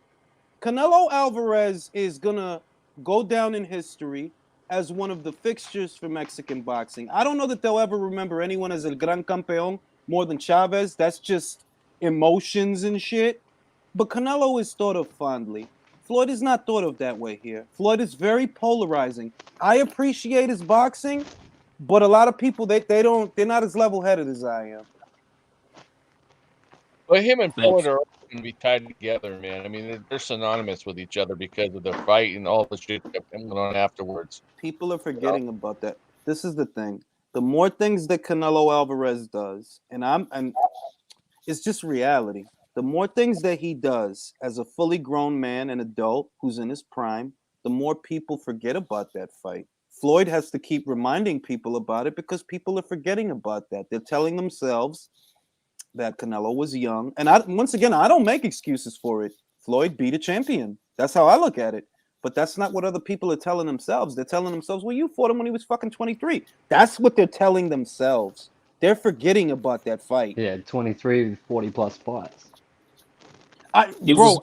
Canelo Alvarez is gonna go down in history as one of the fixtures for Mexican boxing. I don't know that they'll ever remember anyone as El Gran Campeón more than Chavez. That's just emotions and shit. But Canelo is thought of fondly. Floyd is not thought of that way here. Floyd is very polarizing. I appreciate his boxing, but a lot of people, they're not as level-headed as I am. Well, him and Floyd are going to be tied together, man. I mean, they're synonymous with each other because of their fight and all the shit that went on afterwards. People are forgetting about that. This is the thing. the more things that Canelo Alvarez does, and it's just reality. The more things that he does as a fully grown man, an adult who's in his prime, the more people forget about that fight. Floyd has to keep reminding people about it because people are forgetting about that. They're telling themselves that Canelo was young. And once again, I don't make excuses for it. Floyd beat a champion. That's how I look at it. But that's not what other people are telling themselves. They're telling themselves, well, you fought him when he was fucking 23. That's what they're telling themselves. They're forgetting about that fight. Yeah, 23, 40 plus fights. He was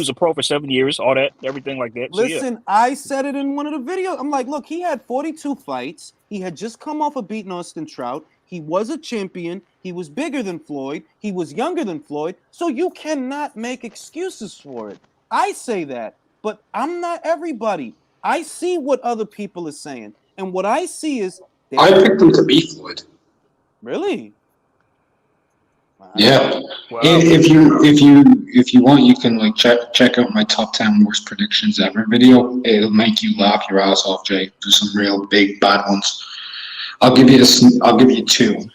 a pro for 7 years, all that, everything like that. Listen, I said it in one of the videos. I'm like, look, he had 42 fights. He had just come off of beating Austin Trout. He was a champion. He was bigger than Floyd. He was younger than Floyd. So you cannot make excuses for it. I say that, but I'm not everybody. I see what other people are saying. And what I see is... I picked him to beat Floyd. Really? Yeah. Wow. If you want, you can like check out my top 10 worst predictions ever video. It'll make you laugh your ass off, Jay. Do some real big bad ones. I'll give you two.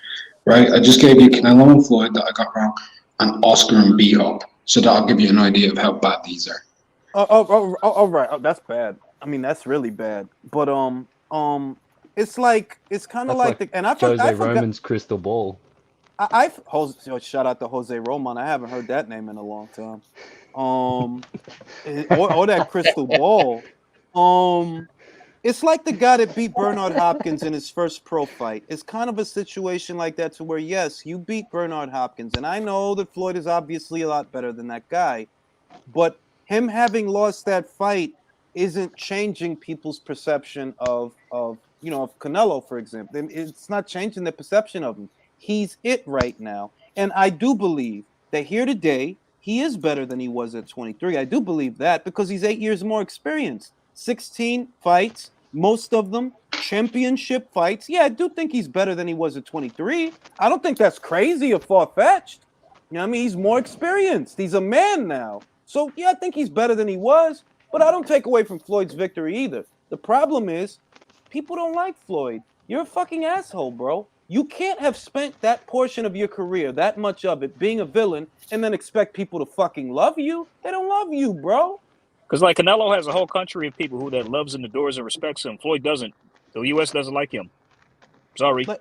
Right? I just gave you Canelo and Floyd that I got wrong, and Oscar and B-Hop. So that'll give you an idea of how bad these are. Oh, right. Oh, that's bad. I mean, that's really bad. But it's kind of like the, and I Jose Roman's crystal ball. Shout out to Jose Roman. I haven't heard that name in a long time. Or that crystal ball. It's like the guy that beat Bernard Hopkins in his first pro fight. It's kind of a situation like that to where, yes, you beat Bernard Hopkins. And I know that Floyd is obviously a lot better than that guy. But him having lost that fight isn't changing people's perception of Canelo, for example. It's not changing the perception of him. He's it right now. And I do believe that here today, he is better than he was at 23. I do believe that because he's 8 years more experienced. 16 fights, most of them championship fights. Yeah, I do think he's better than he was at 23. I don't think that's crazy or far-fetched. You know what I mean? He's more experienced. He's a man now. So, yeah, I think he's better than he was. But I don't take away from Floyd's victory either. The problem is people don't like Floyd. You're a fucking asshole, bro. You can't have spent that portion of your career, that much of it, being a villain, and then expect people to fucking love you. They don't love you, bro. Because like Canelo has a whole country of people who that loves and adores and respects him. Floyd doesn't. The U.S. doesn't like him. Sorry. But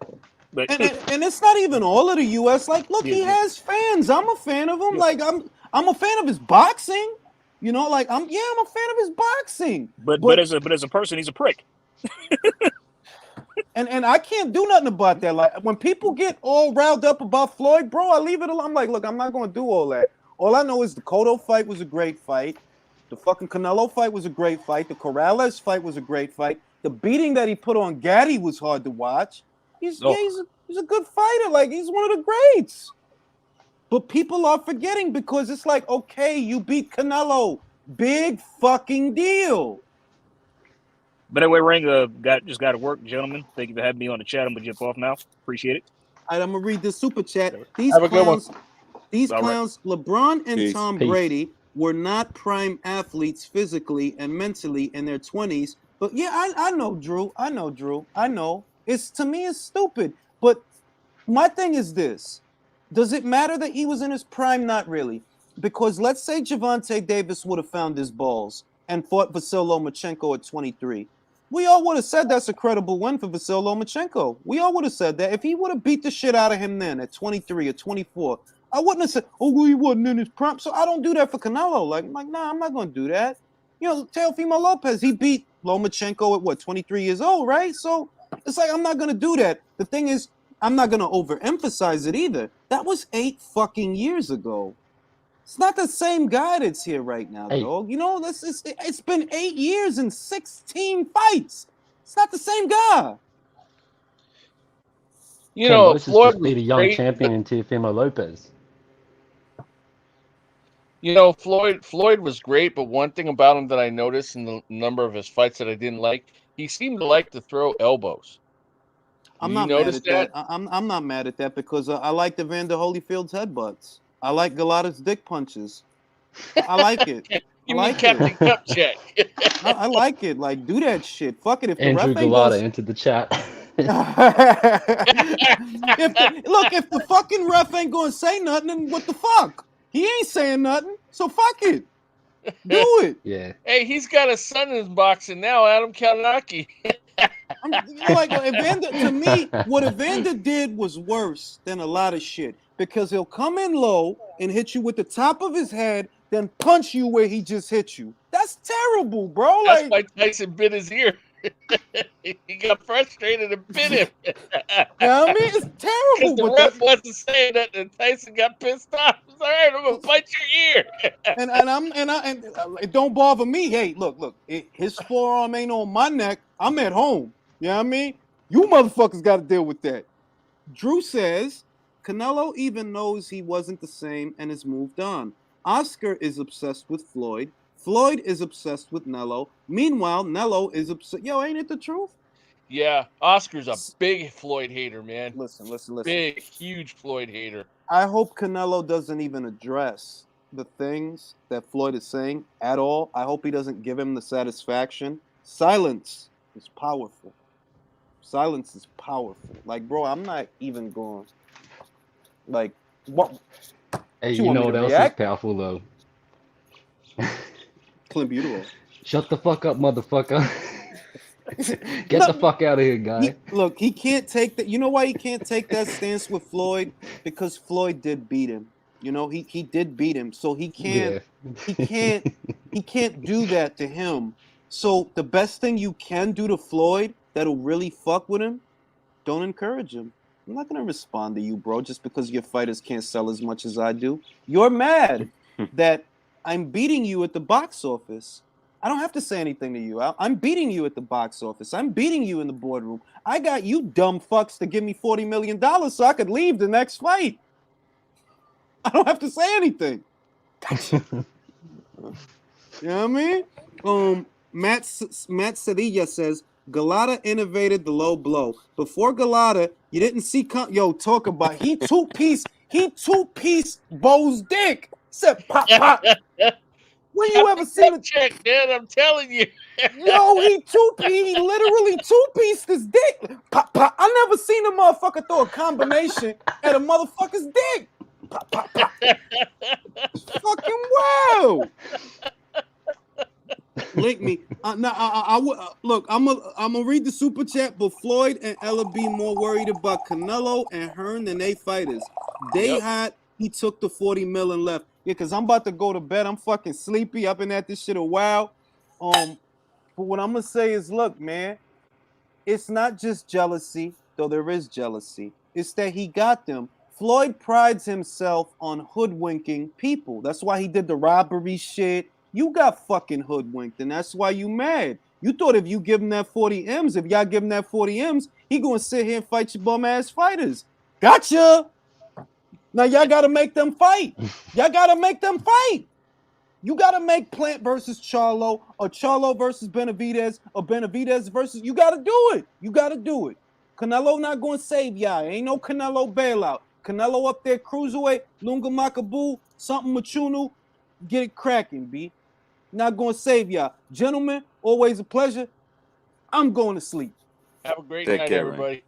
and it's not even all of the U.S. Like, look, he has fans. I'm a fan of him. Yeah. Like, I'm a fan of his boxing. You know, like I'm a fan of his boxing. But as a person, he's a prick. And I can't do nothing about that. Like when people get all riled up about Floyd, bro, I leave it alone. I'm like, look, I'm not going to do all that. All I know is the Cotto fight was a great fight. The fucking Canelo fight was a great fight. The Corrales fight was a great fight. The beating that he put on Gaddy was hard to watch. He's a good fighter. Like he's one of the greats. But people are forgetting because it's like, okay, you beat Canelo. Big fucking deal. But anyway, Ring, just got to work, gentlemen. Thank you for having me on the chat. I'm going to jump off now. Appreciate it. All right, I'm going to read this super chat. These clowns, LeBron and Tom Brady were not prime athletes physically and mentally in their 20s. But yeah, I know, Drew. I know. To me, it's stupid. But my thing is this. Does it matter that he was in his prime? Not really. Because let's say Gervonta Davis would have found his balls and fought Vasyl Lomachenko at 23. We all would have said that's a credible win for Vasyl Lomachenko. We all would have said that. If he would have beat the shit out of him then at 23 or 24, I wouldn't have said, oh, well, he wasn't in his prime. So I don't do that for Canelo. Like, nah, I'm not going to do that. You know, Teofimo Lopez, he beat Lomachenko at 23 years old, right? So it's like, I'm not going to do that. The thing is, I'm not going to overemphasize it either. That was 8 fucking years ago. It's not the same guy that's here right now, dog. You know, it's been 8 years and 16 fights. It's not the same guy. You know, Floyd beat a young champion in Teofimo Lopez. You know, Floyd was great, but one thing about him that I noticed in the number of his fights that I didn't like, he seemed to like to throw elbows. I'm not mad at that. I'm not mad at that because I like the Vander Holyfield's headbutts. I like Galata's dick punches. I like it. You mean Captain Cupcheck? I like it. Like, do that shit. Fuck it. If Andrew the ref ain't Galata entered the chat. If the fucking ref ain't gonna say nothing, then what the fuck? He ain't saying nothing, so fuck it. Do it. Yeah. Hey, he's got a son in boxing now, Adam Kalinaki. Like Evander, to me, what Evander did was worse than a lot of shit because he'll come in low and hit you with the top of his head, then punch you where he just hit you. That's terrible, bro. That's why Tyson bit his ear. He got frustrated and bit him. Yeah, I mean, it's terrible. Because the ref wasn't saying that, and Tyson got pissed off. He's all right, I'm gonna bite your ear. and it don't bother me. Hey, look, his forearm ain't on my neck. I'm at home. You know what I mean? You motherfuckers got to deal with that. Drew says Canelo even knows he wasn't the same and has moved on. Oscar is obsessed with Floyd. Floyd is obsessed with Nello. Meanwhile, Nello is obsessed. Yo, ain't it the truth? Yeah, Oscar's a big Floyd hater, man. Listen. Big, huge Floyd hater. I hope Canelo doesn't even address the things that Floyd is saying at all. I hope he doesn't give him the satisfaction. Silence is powerful. Silence is powerful. Like, bro, I'm not even going. Like, what? Hey, you know what else is powerful though? Clenbuterol. Shut the fuck up, motherfucker. Get the fuck out of here, guy. Look, he can't take that. You know why he can't take that stance with Floyd? Because Floyd did beat him. You know, he did beat him. So he can't he can't do that to him. So the best thing you can do to Floyd that'll really fuck with him, don't encourage him. I'm not gonna respond to you, bro, just because your fighters can't sell as much as I do. You're mad that I'm beating you at the box office. I don't have to say anything to you. I'm beating you at the box office. I'm beating you in the boardroom. I got you dumb fucks to give me $40 million so I could leave the next fight. I don't have to say anything. You know what I mean? Matt Sedilla says, Galata innovated the low blow. Before Galata, you didn't see... talk about... He two-piece Bo's dick. Said pop, pop. When you ever seen a check, man? I'm telling you. Yo, he literally two-pieced his dick. Pop, pop. I never seen a motherfucker throw a combination at a motherfucker's dick. Pop, pop, pop. It's fucking wild. Link me. Look, I'm gonna read the super chat, but Floyd and Ella be more worried about Canelo and Hearn than they fighters. They hot. He took the 40 mil and left. Yeah, because I'm about to go to bed. I'm fucking sleepy. I've been at this shit a while. But what I'm going to say is, look, man, it's not just jealousy, though there is jealousy. It's that he got them. Floyd prides himself on hoodwinking people. That's why he did the robbery shit. You got fucking hoodwinked, and that's why you mad. You thought if you give him that 40 M's, if y'all give him that 40 M's, he going to sit here and fight your bum-ass fighters. Gotcha! Now y'all got to make them fight. Y'all got to make them fight. You got to make Plant versus Charlo, or Charlo versus Benavidez, or Benavidez versus... You got to do it. You got to do it. Canelo not going to save y'all. Ain't no Canelo bailout. Canelo up there, cruiserweight, Lunga Makabu, something Machunu. Get it cracking, B. Not going to save y'all. Gentlemen, always a pleasure. I'm going to sleep. Have a great night, everybody.